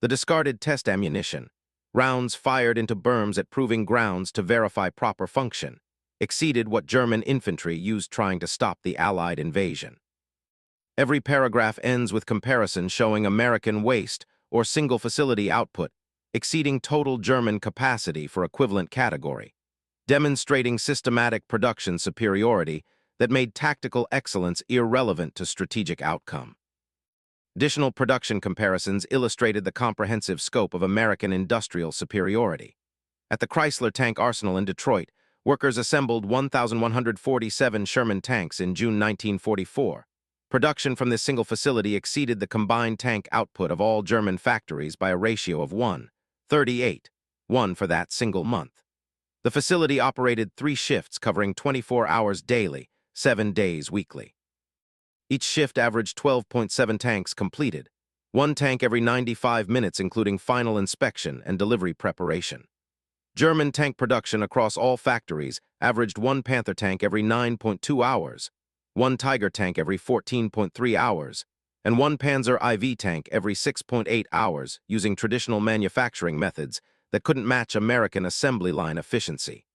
The discarded test ammunition, rounds fired into berms at proving grounds to verify proper function, exceeded what German infantry used trying to stop the Allied invasion. Every paragraph ends with comparison showing American waste or single facility output exceeding total German capacity for equivalent category, demonstrating systematic production superiority that made tactical excellence irrelevant to strategic outcome. Additional production comparisons illustrated the comprehensive scope of American industrial superiority. At the Chrysler Tank Arsenal in Detroit, workers assembled 1,147 Sherman tanks in June 1944. Production from this single facility exceeded the combined tank output of all German factories by a ratio of 1:38:1 for that single month. The facility operated 3 shifts covering 24 hours daily, 7 days weekly. Each shift averaged 12.7 tanks completed, 1 tank every 95 minutes including final inspection and delivery preparation. German tank production across all factories averaged 1 Panther tank every 9.2 hours, 1 Tiger tank every 14.3 hours, and 1 Panzer IV tank every 6.8 hours using traditional manufacturing methods that couldn't match American assembly line efficiency.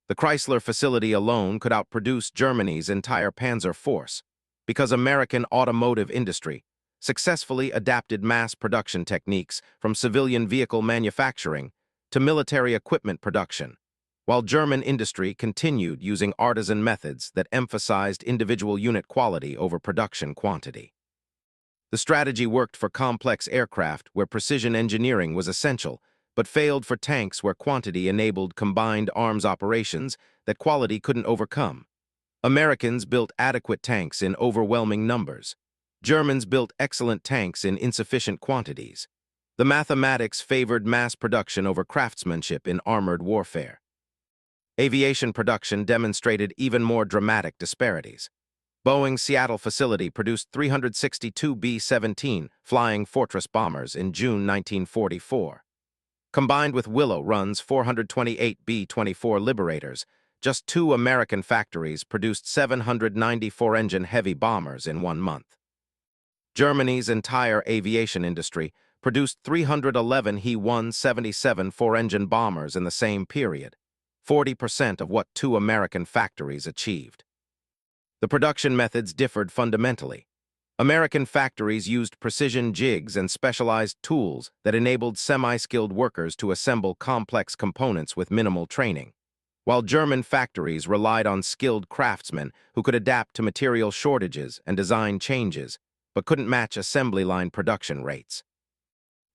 The Chrysler facility alone could outproduce Germany's entire Panzer force because American automotive industry successfully adapted mass production techniques from civilian vehicle manufacturing to military equipment production, while German industry continued using artisan methods that emphasized individual unit quality over production quantity. The strategy worked for complex aircraft where precision engineering was essential, but failed for tanks where quantity enabled combined arms operations that quality couldn't overcome. Americans built adequate tanks in overwhelming numbers. Germans built excellent tanks in insufficient quantities. The mathematics favored mass production over craftsmanship in armored warfare. Aviation production demonstrated even more dramatic disparities. Boeing's Seattle facility produced 362 B-17 Flying Fortress bombers in June 1944. Combined with Willow Run's 428 B-24 Liberators, just 2 American factories produced 794 engine heavy bombers in 1 month. Germany's entire aviation industry produced 311 He-177 four-engine bombers in the same period, 40% of what two American factories achieved. The production methods differed fundamentally. American factories used precision jigs and specialized tools that enabled semi-skilled workers to assemble complex components with minimal training, while German factories relied on skilled craftsmen who could adapt to material shortages and design changes, but couldn't match assembly line production rates.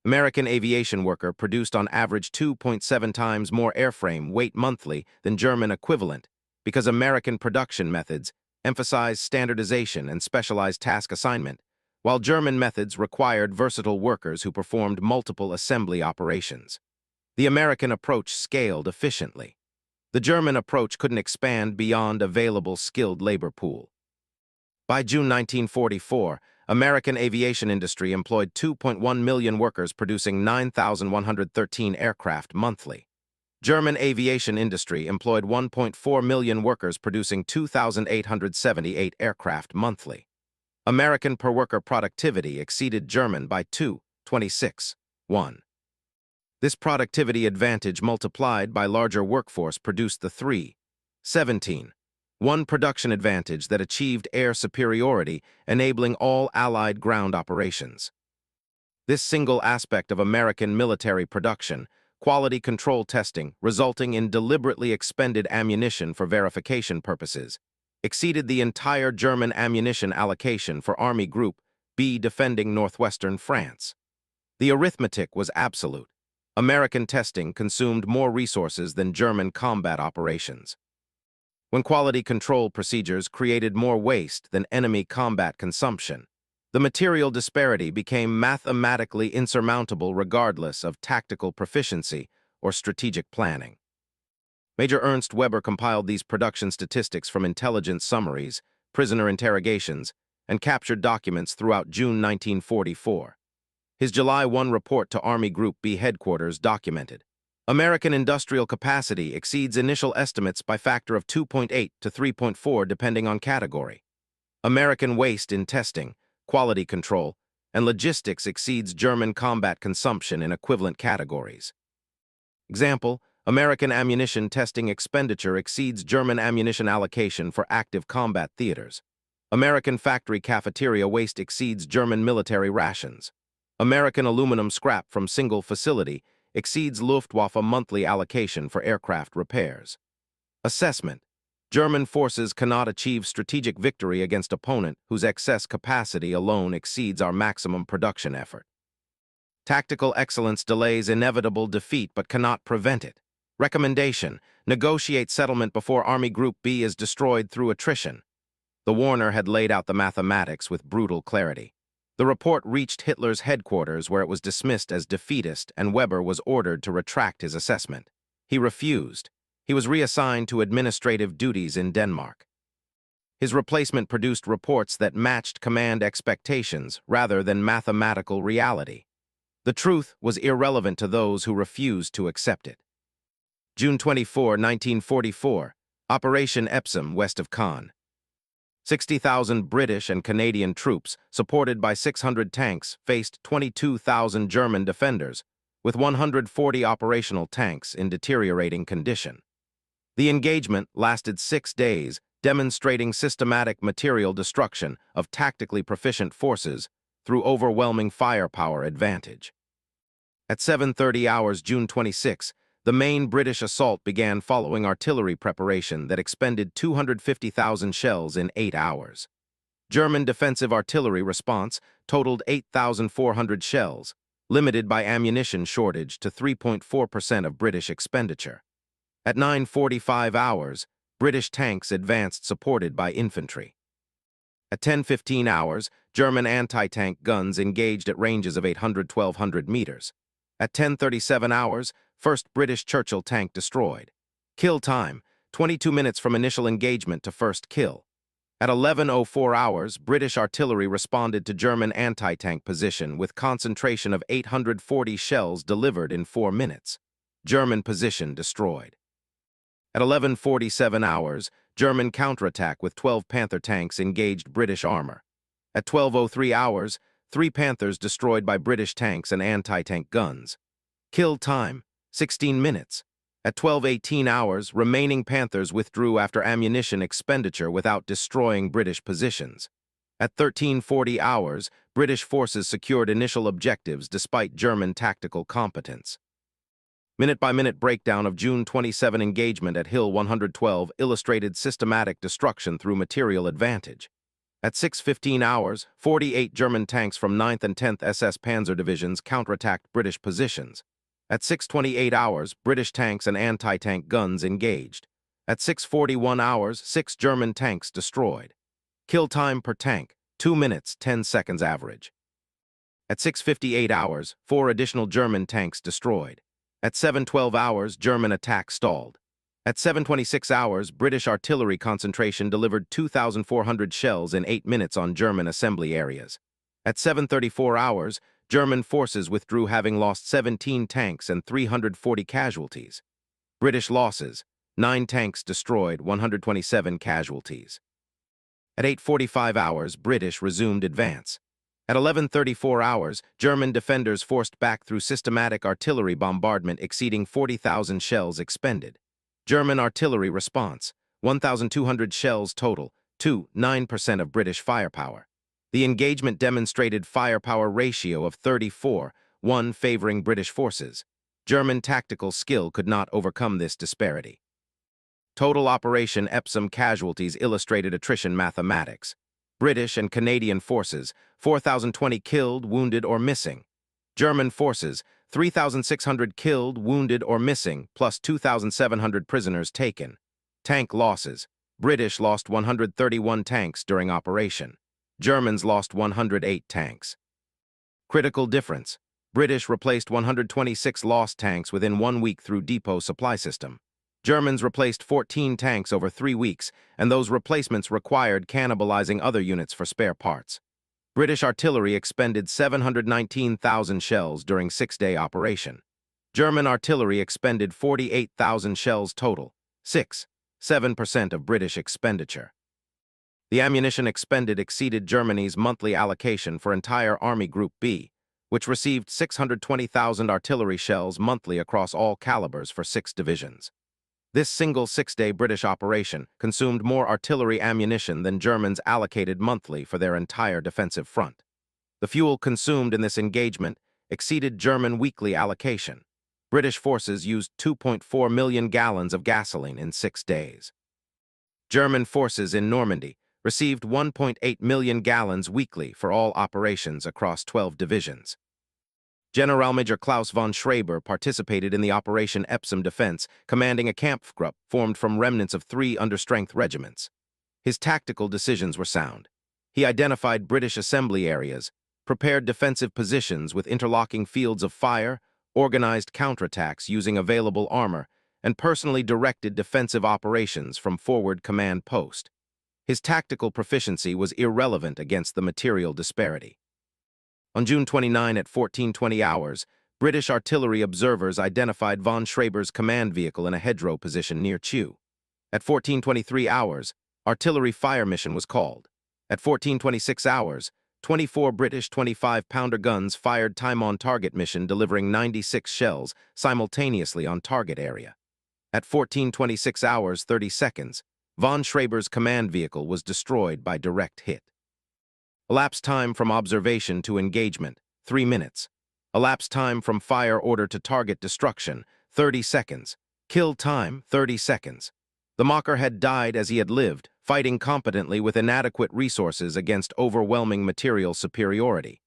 American aviation worker produced on average 2.7 times more airframe weight monthly than German equivalent because American production methods emphasized standardization and specialized task assignment, while German methods required versatile workers who performed multiple assembly operations. The American approach scaled efficiently. The German approach couldn't expand beyond available skilled labor pool. By June 1944, American aviation industry employed 2.1 million workers producing 9,113 aircraft monthly. German aviation industry employed 1.4 million workers producing 2,878 aircraft monthly. American per-worker productivity exceeded German by 2.26:1. This productivity advantage multiplied by larger workforce produced the 3.17:1 production advantage that achieved air superiority, enabling all Allied ground operations. This single aspect of American military production, quality control testing resulting in deliberately expended ammunition for verification purposes, exceeded the entire German ammunition allocation for Army Group B defending northwestern France. The arithmetic was absolute. American testing consumed more resources than German combat operations. When quality control procedures created more waste than enemy combat consumption, the material disparity became mathematically insurmountable regardless of tactical proficiency or strategic planning. Major Ernst Weber compiled these production statistics from intelligence summaries, prisoner interrogations, and captured documents throughout June 1944. His July 1 report to Army Group B headquarters documented, American industrial capacity exceeds initial estimates by factor of 2.8 to 3.4 depending on category. American waste in testing, quality control, and logistics exceeds German combat consumption in equivalent categories. Example, American ammunition testing expenditure exceeds German ammunition allocation for active combat theaters. American factory cafeteria waste exceeds German military rations. American aluminum scrap from single facility exceeds Luftwaffe monthly allocation for aircraft repairs. Assessment. German forces cannot achieve strategic victory against opponent whose excess capacity alone exceeds our maximum production effort. Tactical excellence delays inevitable defeat but cannot prevent it. Recommendation. Negotiate settlement before Army Group B is destroyed through attrition. The Warner had laid out the mathematics with brutal clarity. The report reached Hitler's headquarters where it was dismissed as defeatist and Weber was ordered to retract his assessment. He refused. He was reassigned to administrative duties in Denmark. His replacement produced reports that matched command expectations rather than mathematical reality. The truth was irrelevant to those who refused to accept it. June 24, 1944, Operation Epsom west of Caen. 60,000 British and Canadian troops, supported by 600 tanks, faced 22,000 German defenders, with 140 operational tanks in deteriorating condition. The engagement lasted 6 days, demonstrating systematic material destruction of tactically proficient forces through overwhelming firepower advantage. At 7:30 hours June 26, the main British assault began following artillery preparation that expended 250,000 shells in 8 hours. German defensive artillery response totaled 8,400 shells, limited by ammunition shortage to 3.4% of British expenditure. At 9:45 hours, British tanks advanced supported by infantry. At 10:15 hours, German anti-tank guns engaged at ranges of 800–1,200 meters. At 10:37 hours, first British Churchill tank destroyed. Kill time, 22 minutes from initial engagement to first kill. At 11:04 hours, British artillery responded to German anti-tank position with concentration of 840 shells delivered in 4 minutes. German position destroyed. At 11:47 hours, German counterattack with 12 Panther tanks engaged British armor. At 12:03 hours, 3 Panthers destroyed by British tanks and anti-tank guns. Kill time, 16 minutes. At 12:18 hours, remaining Panthers withdrew after ammunition expenditure without destroying British positions. At 13:40 hours, British forces secured initial objectives despite German tactical competence. Minute-by-minute breakdown of June 27 engagement at Hill 112 illustrated systematic destruction through material advantage. At 6:15 hours, 48 German tanks from 9th and 10th SS Panzer Divisions counterattacked British positions. At 6:28 hours, British tanks and anti-tank guns engaged. At 6:41 hours, 6 German tanks destroyed. Kill time per tank, 2 minutes, 10 seconds average. At 6:58 hours, 4 additional German tanks destroyed. At 7:12 hours, German attack stalled. At 7:26 hours, British artillery concentration delivered 2,400 shells in 8 minutes on German assembly areas. At 7:34 hours, German forces withdrew having lost 17 tanks and 340 casualties. British losses, 9 tanks destroyed, 127 casualties. At 8:45 hours, British resumed advance. At 11:34 hours, German defenders forced back through systematic artillery bombardment exceeding 40,000 shells expended. German artillery response, 1,200 shells total, 9% of British firepower. The engagement demonstrated firepower ratio of 34:1 favoring British forces. German tactical skill could not overcome this disparity. Total Operation Epsom casualties illustrated attrition mathematics. British and Canadian forces, 4,020 killed, wounded, or missing. German forces, 3,600 killed, wounded, or missing, plus 2,700 prisoners taken. Tank losses. British lost 131 tanks during operation. Germans lost 108 tanks. Critical difference. British replaced 126 lost tanks within 1 week through depot supply system. Germans replaced 14 tanks over 3 weeks, and those replacements required cannibalizing other units for spare parts. British artillery expended 719,000 shells during 6-day operation. German artillery expended 48,000 shells total, 7% of British expenditure. The ammunition expended exceeded Germany's monthly allocation for entire Army Group B, which received 620,000 artillery shells monthly across all calibers for 6 divisions. This single 6-day British operation consumed more artillery ammunition than Germans allocated monthly for their entire defensive front. The fuel consumed in this engagement exceeded German weekly allocation. British forces used 2.4 million gallons of gasoline in 6 days. German forces in Normandy received 1.8 million gallons weekly for all operations across 12 divisions. Generalmajor Klaus von Schreber participated in the Operation Epsom defense, commanding a Kampfgruppe formed from remnants of 3 understrength regiments. His tactical decisions were sound. He identified British assembly areas, prepared defensive positions with interlocking fields of fire, organized counterattacks using available armor, and personally directed defensive operations from forward command post. His tactical proficiency was irrelevant against the material disparity. On June 29 at 14:20 hours, British artillery observers identified von Schreber's command vehicle in a hedgerow position near Chew. At 14:23 hours, artillery fire mission was called. At 14:26 hours, 24 British 25-pounder guns fired time-on-target mission delivering 96 shells simultaneously on target area. At 14:26 hours 30 seconds, von Schreber's command vehicle was destroyed by direct hit. Elapsed time from observation to engagement, 3 minutes. Elapsed time from fire order to target destruction, 30 seconds. Kill time, 30 seconds. The mocker had died as he had lived, fighting competently with inadequate resources against overwhelming material superiority.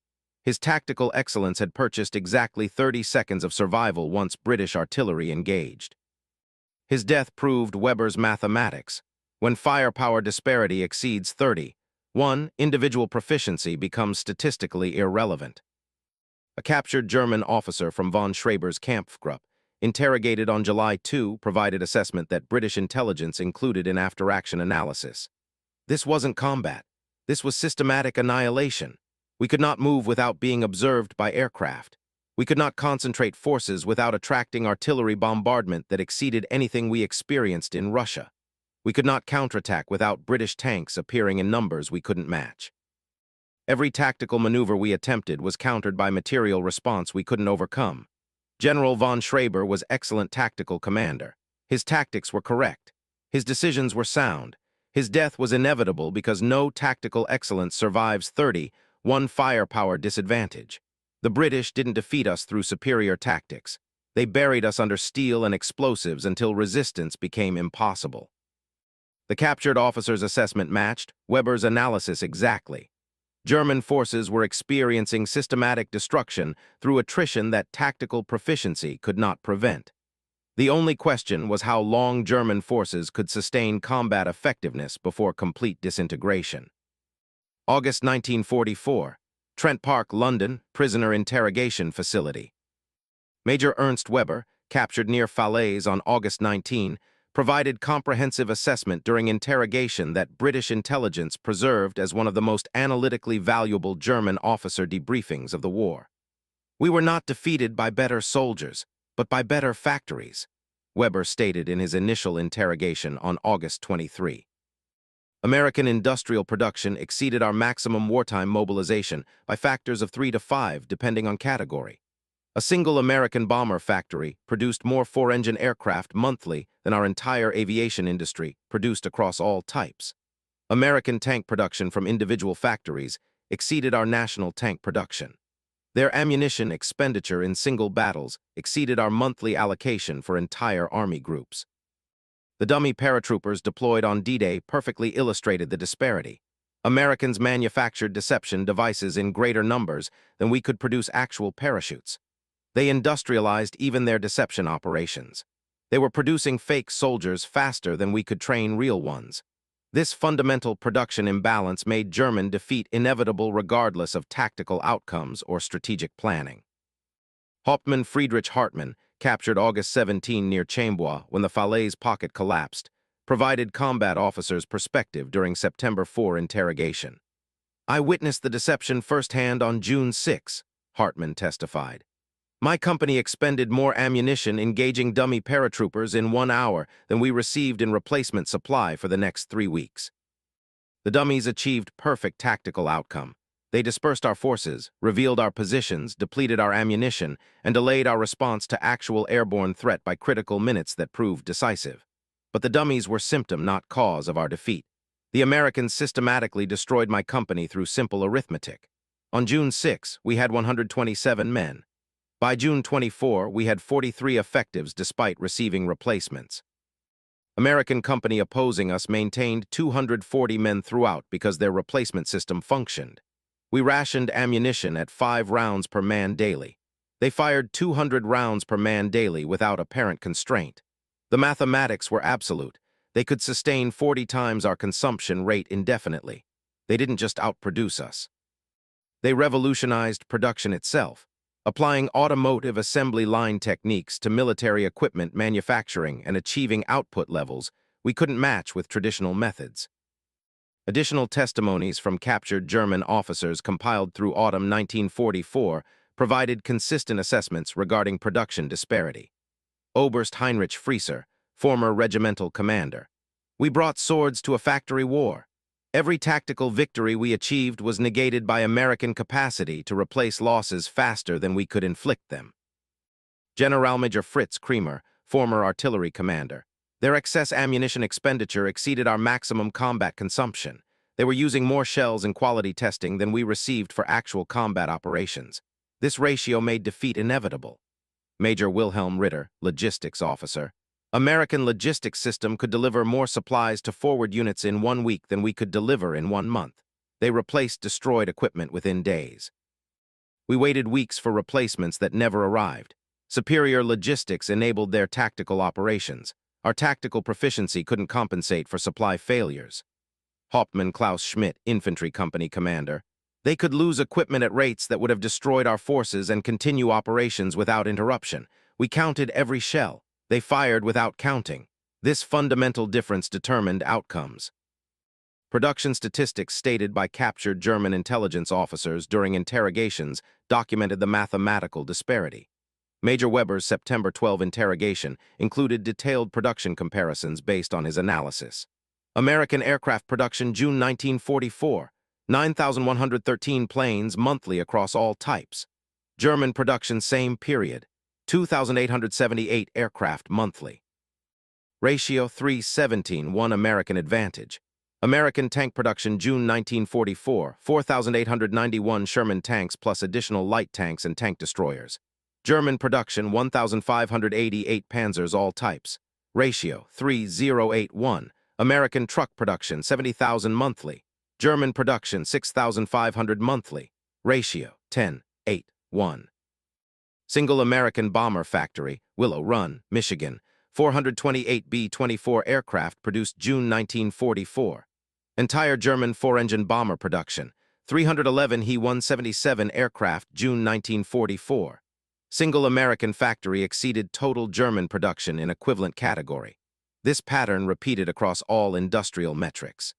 His tactical excellence had purchased exactly 30 seconds of survival once British artillery engaged. His death proved Weber's mathematics. When firepower disparity exceeds 30:1, individual proficiency becomes statistically irrelevant. A captured German officer from von Schreber's Kampfgruppe, interrogated on July 2, provided assessment that British intelligence included in after-action analysis. This wasn't combat. This was systematic annihilation. We could not move without being observed by aircraft. We could not concentrate forces without attracting artillery bombardment that exceeded anything we experienced in Russia. We could not counterattack without British tanks appearing in numbers we couldn't match. Every tactical maneuver we attempted was countered by material response we couldn't overcome. General von Schreiber was excellent tactical commander. His tactics were correct. His decisions were sound. His death was inevitable because no tactical excellence survives 1 firepower disadvantage. The British didn't defeat us through superior tactics. They buried us under steel and explosives until resistance became impossible. The captured officer's assessment matched Weber's analysis exactly. German forces were experiencing systematic destruction through attrition that tactical proficiency could not prevent. The only question was how long German forces could sustain combat effectiveness before complete disintegration. August 1944, Trent Park, London, prisoner interrogation facility. Major Ernst Weber, captured near Falaise on August 19, provided comprehensive assessment during interrogation that British intelligence preserved as one of the most analytically valuable German officer debriefings of the war. "We were not defeated by better soldiers, but by better factories," Weber stated in his initial interrogation on August 23. American industrial production exceeded our maximum wartime mobilization by factors of 3 to 5, depending on category. A single American bomber factory produced more four-engine aircraft monthly than our entire aviation industry produced across all types. American tank production from individual factories exceeded our national tank production. Their ammunition expenditure in single battles exceeded our monthly allocation for entire army groups. The dummy paratroopers deployed on D-Day perfectly illustrated the disparity. Americans manufactured deception devices in greater numbers than we could produce actual parachutes. They industrialized even their deception operations. They were producing fake soldiers faster than we could train real ones. This fundamental production imbalance made German defeat inevitable regardless of tactical outcomes or strategic planning. Hauptmann Friedrich Hartmann, captured August 17 near Chambois when the Falaise pocket collapsed, provided combat officers perspective during September 4 interrogation. "I witnessed the deception firsthand on June 6, Hartmann testified. "My company expended more ammunition engaging dummy paratroopers in 1 hour than we received in replacement supply for the next 3 weeks. The dummies achieved perfect tactical outcome. They dispersed our forces, revealed our positions, depleted our ammunition, and delayed our response to actual airborne threat by critical minutes that proved decisive. But the dummies were symptom, not cause, of our defeat. The Americans systematically destroyed my company through simple arithmetic. On June 6, we had 127 men. By June 24, we had 43 effectives despite receiving replacements. American company opposing us maintained 240 men throughout because their replacement system functioned. We rationed ammunition at 5 rounds per man daily. They fired 200 rounds per man daily without apparent constraint. The mathematics were absolute. They could sustain 40 times our consumption rate indefinitely. They didn't just outproduce us. They revolutionized production itself, applying automotive assembly line techniques to military equipment manufacturing and achieving output levels we couldn't match with traditional methods. Additional testimonies from captured German officers compiled through autumn 1944 provided consistent assessments regarding production disparity. Oberst Heinrich Frieser, former regimental commander. "We brought swords to a factory war. Every tactical victory we achieved was negated by American capacity to replace losses faster than we could inflict them." Generalmajor Fritz Kremer, former artillery commander. "Their excess ammunition expenditure exceeded our maximum combat consumption. They were using more shells in quality testing than we received for actual combat operations. This ratio made defeat inevitable." Major Wilhelm Ritter, logistics officer. "American logistics system could deliver more supplies to forward units in 1 week than we could deliver in 1 month. They replaced destroyed equipment within days. We waited weeks for replacements that never arrived. Superior logistics enabled their tactical operations. Our tactical proficiency couldn't compensate for supply failures." Hauptmann Klaus Schmidt, infantry company commander. "They could lose equipment at rates that would have destroyed our forces and continue operations without interruption. We counted every shell. They fired without counting. This fundamental difference determined outcomes." Production statistics stated by captured German intelligence officers during interrogations documented the mathematical disparity. Major Weber's September 12 interrogation included detailed production comparisons based on his analysis. American aircraft production June 1944. 9,113 planes monthly across all types. German production same period, 2,878 aircraft monthly. Ratio 3:17, 1 American advantage. American tank production June 1944, 4,891 Sherman tanks plus additional light tanks and tank destroyers. German production 1,588 Panzers all types. Ratio 3:081. American truck production 70,000 monthly. German production 6,500 monthly. Ratio 10:8:1. Single American bomber factory, Willow Run, Michigan. 428 B-24 aircraft produced June 1944. Entire German four-engine bomber production, 311 He-177 aircraft June 1944. Single American factory exceeded total German production in equivalent category. This pattern repeated across all industrial metrics.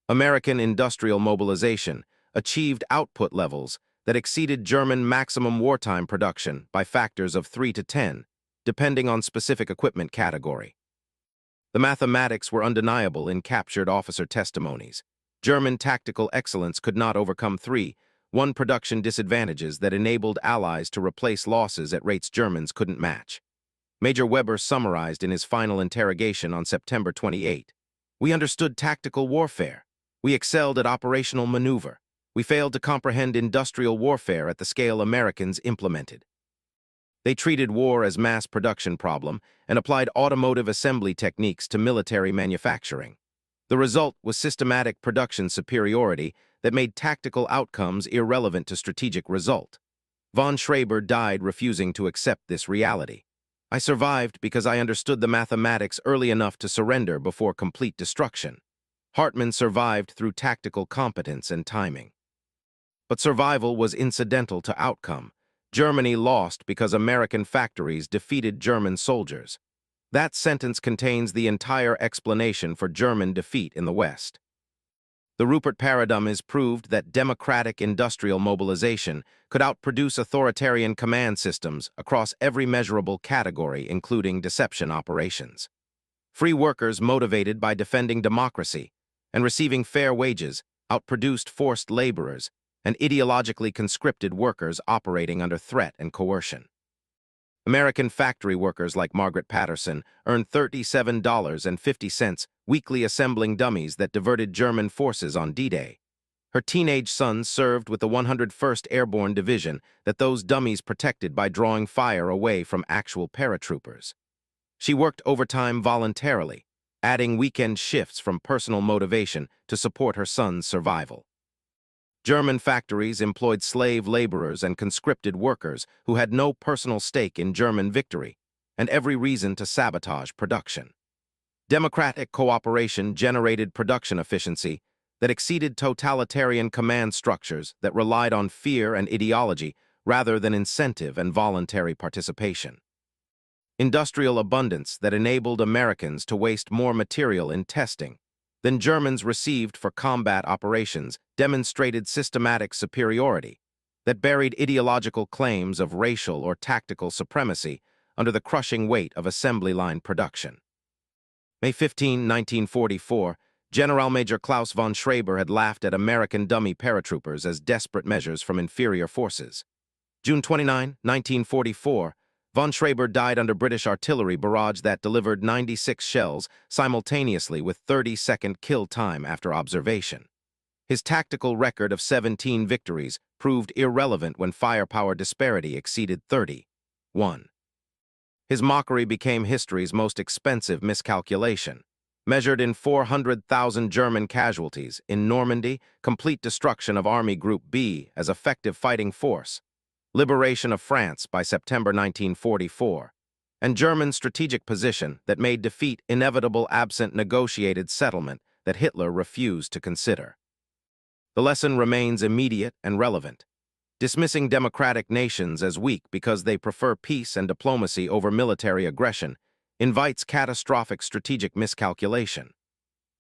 American industrial mobilization achieved output levels that exceeded German maximum wartime production by factors of 3 to 10, depending on specific equipment category. The mathematics were undeniable in captured officer testimonies. German tactical excellence could not overcome 3:1 production disadvantages that enabled Allies to replace losses at rates Germans couldn't match. Major Weber summarized in his final interrogation on September 28. "We understood tactical warfare. We excelled at operational maneuver. We failed to comprehend industrial warfare at the scale Americans implemented. They treated war as mass production problem and applied automotive assembly techniques to military manufacturing. The result was systematic production superiority that made tactical outcomes irrelevant to strategic result. Von Schreiber died refusing to accept this reality. I survived because I understood the mathematics early enough to surrender before complete destruction. Hartmann survived through tactical competence and timing. But survival was incidental to outcome. Germany lost because American factories defeated German soldiers. That sentence contains the entire explanation for German defeat in the West. The Rupert paradigm is proved that democratic industrial mobilization could outproduce authoritarian command systems across every measurable category, including deception operations. Free workers motivated by defending democracy and receiving fair wages outproduced forced laborers and ideologically conscripted workers operating under threat and coercion. American factory workers like Margaret Patterson earned $37.50 weekly assembling dummies that diverted German forces on D-Day. Her teenage sons served with the 101st Airborne Division that those dummies protected by drawing fire away from actual paratroopers. She worked overtime voluntarily, adding weekend shifts from personal motivation to support her sons' survival. German factories employed slave laborers and conscripted workers who had no personal stake in German victory and every reason to sabotage production. Democratic cooperation generated production efficiency that exceeded totalitarian command structures that relied on fear and ideology rather than incentive and voluntary participation. Industrial abundance that enabled Americans to waste more material in testing than Germans received for combat operations demonstrated systematic superiority that buried ideological claims of racial or tactical supremacy under the crushing weight of assembly line production. May 15, 1944, General Major Klaus von Schreiber had laughed at American dummy paratroopers as desperate measures from inferior forces. June 29, 1944, von Schreiber died under British artillery barrage that delivered 96 shells simultaneously with 30-second kill time after observation. His tactical record of 17 victories proved irrelevant when firepower disparity exceeded 30:1. His mockery became history's most expensive miscalculation. Measured in 400,000 German casualties in Normandy, complete destruction of Army Group B as effective fighting force, liberation of France by September 1944, and German strategic position that made defeat inevitable absent negotiated settlement that Hitler refused to consider. The lesson remains immediate and relevant. Dismissing democratic nations as weak because they prefer peace and diplomacy over military aggression invites catastrophic strategic miscalculation.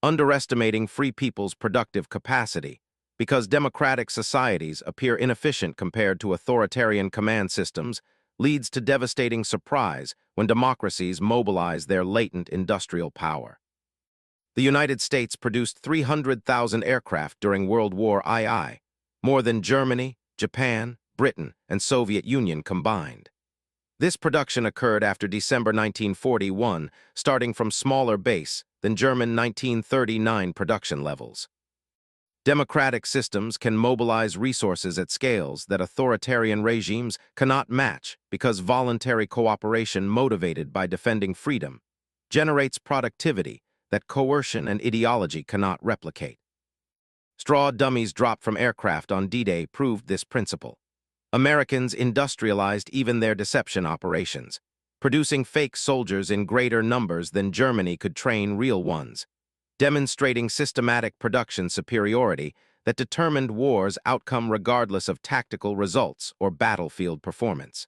Underestimating free people's productive capacity because democratic societies appear inefficient compared to authoritarian command systems leads to devastating surprise when democracies mobilize their latent industrial power. The United States produced 300,000 aircraft during World War II, more than Germany, Japan, Britain, and Soviet Union combined. This production occurred after December 1941, starting from smaller base than German 1939 production levels. Democratic systems can mobilize resources at scales that authoritarian regimes cannot match because voluntary cooperation motivated by defending freedom generates productivity that coercion and ideology cannot replicate. Straw dummies dropped from aircraft on D-Day proved this principle. Americans industrialized even their deception operations, producing fake soldiers in greater numbers than Germany could train real ones, demonstrating systematic production superiority that determined war's outcome regardless of tactical results or battlefield performance.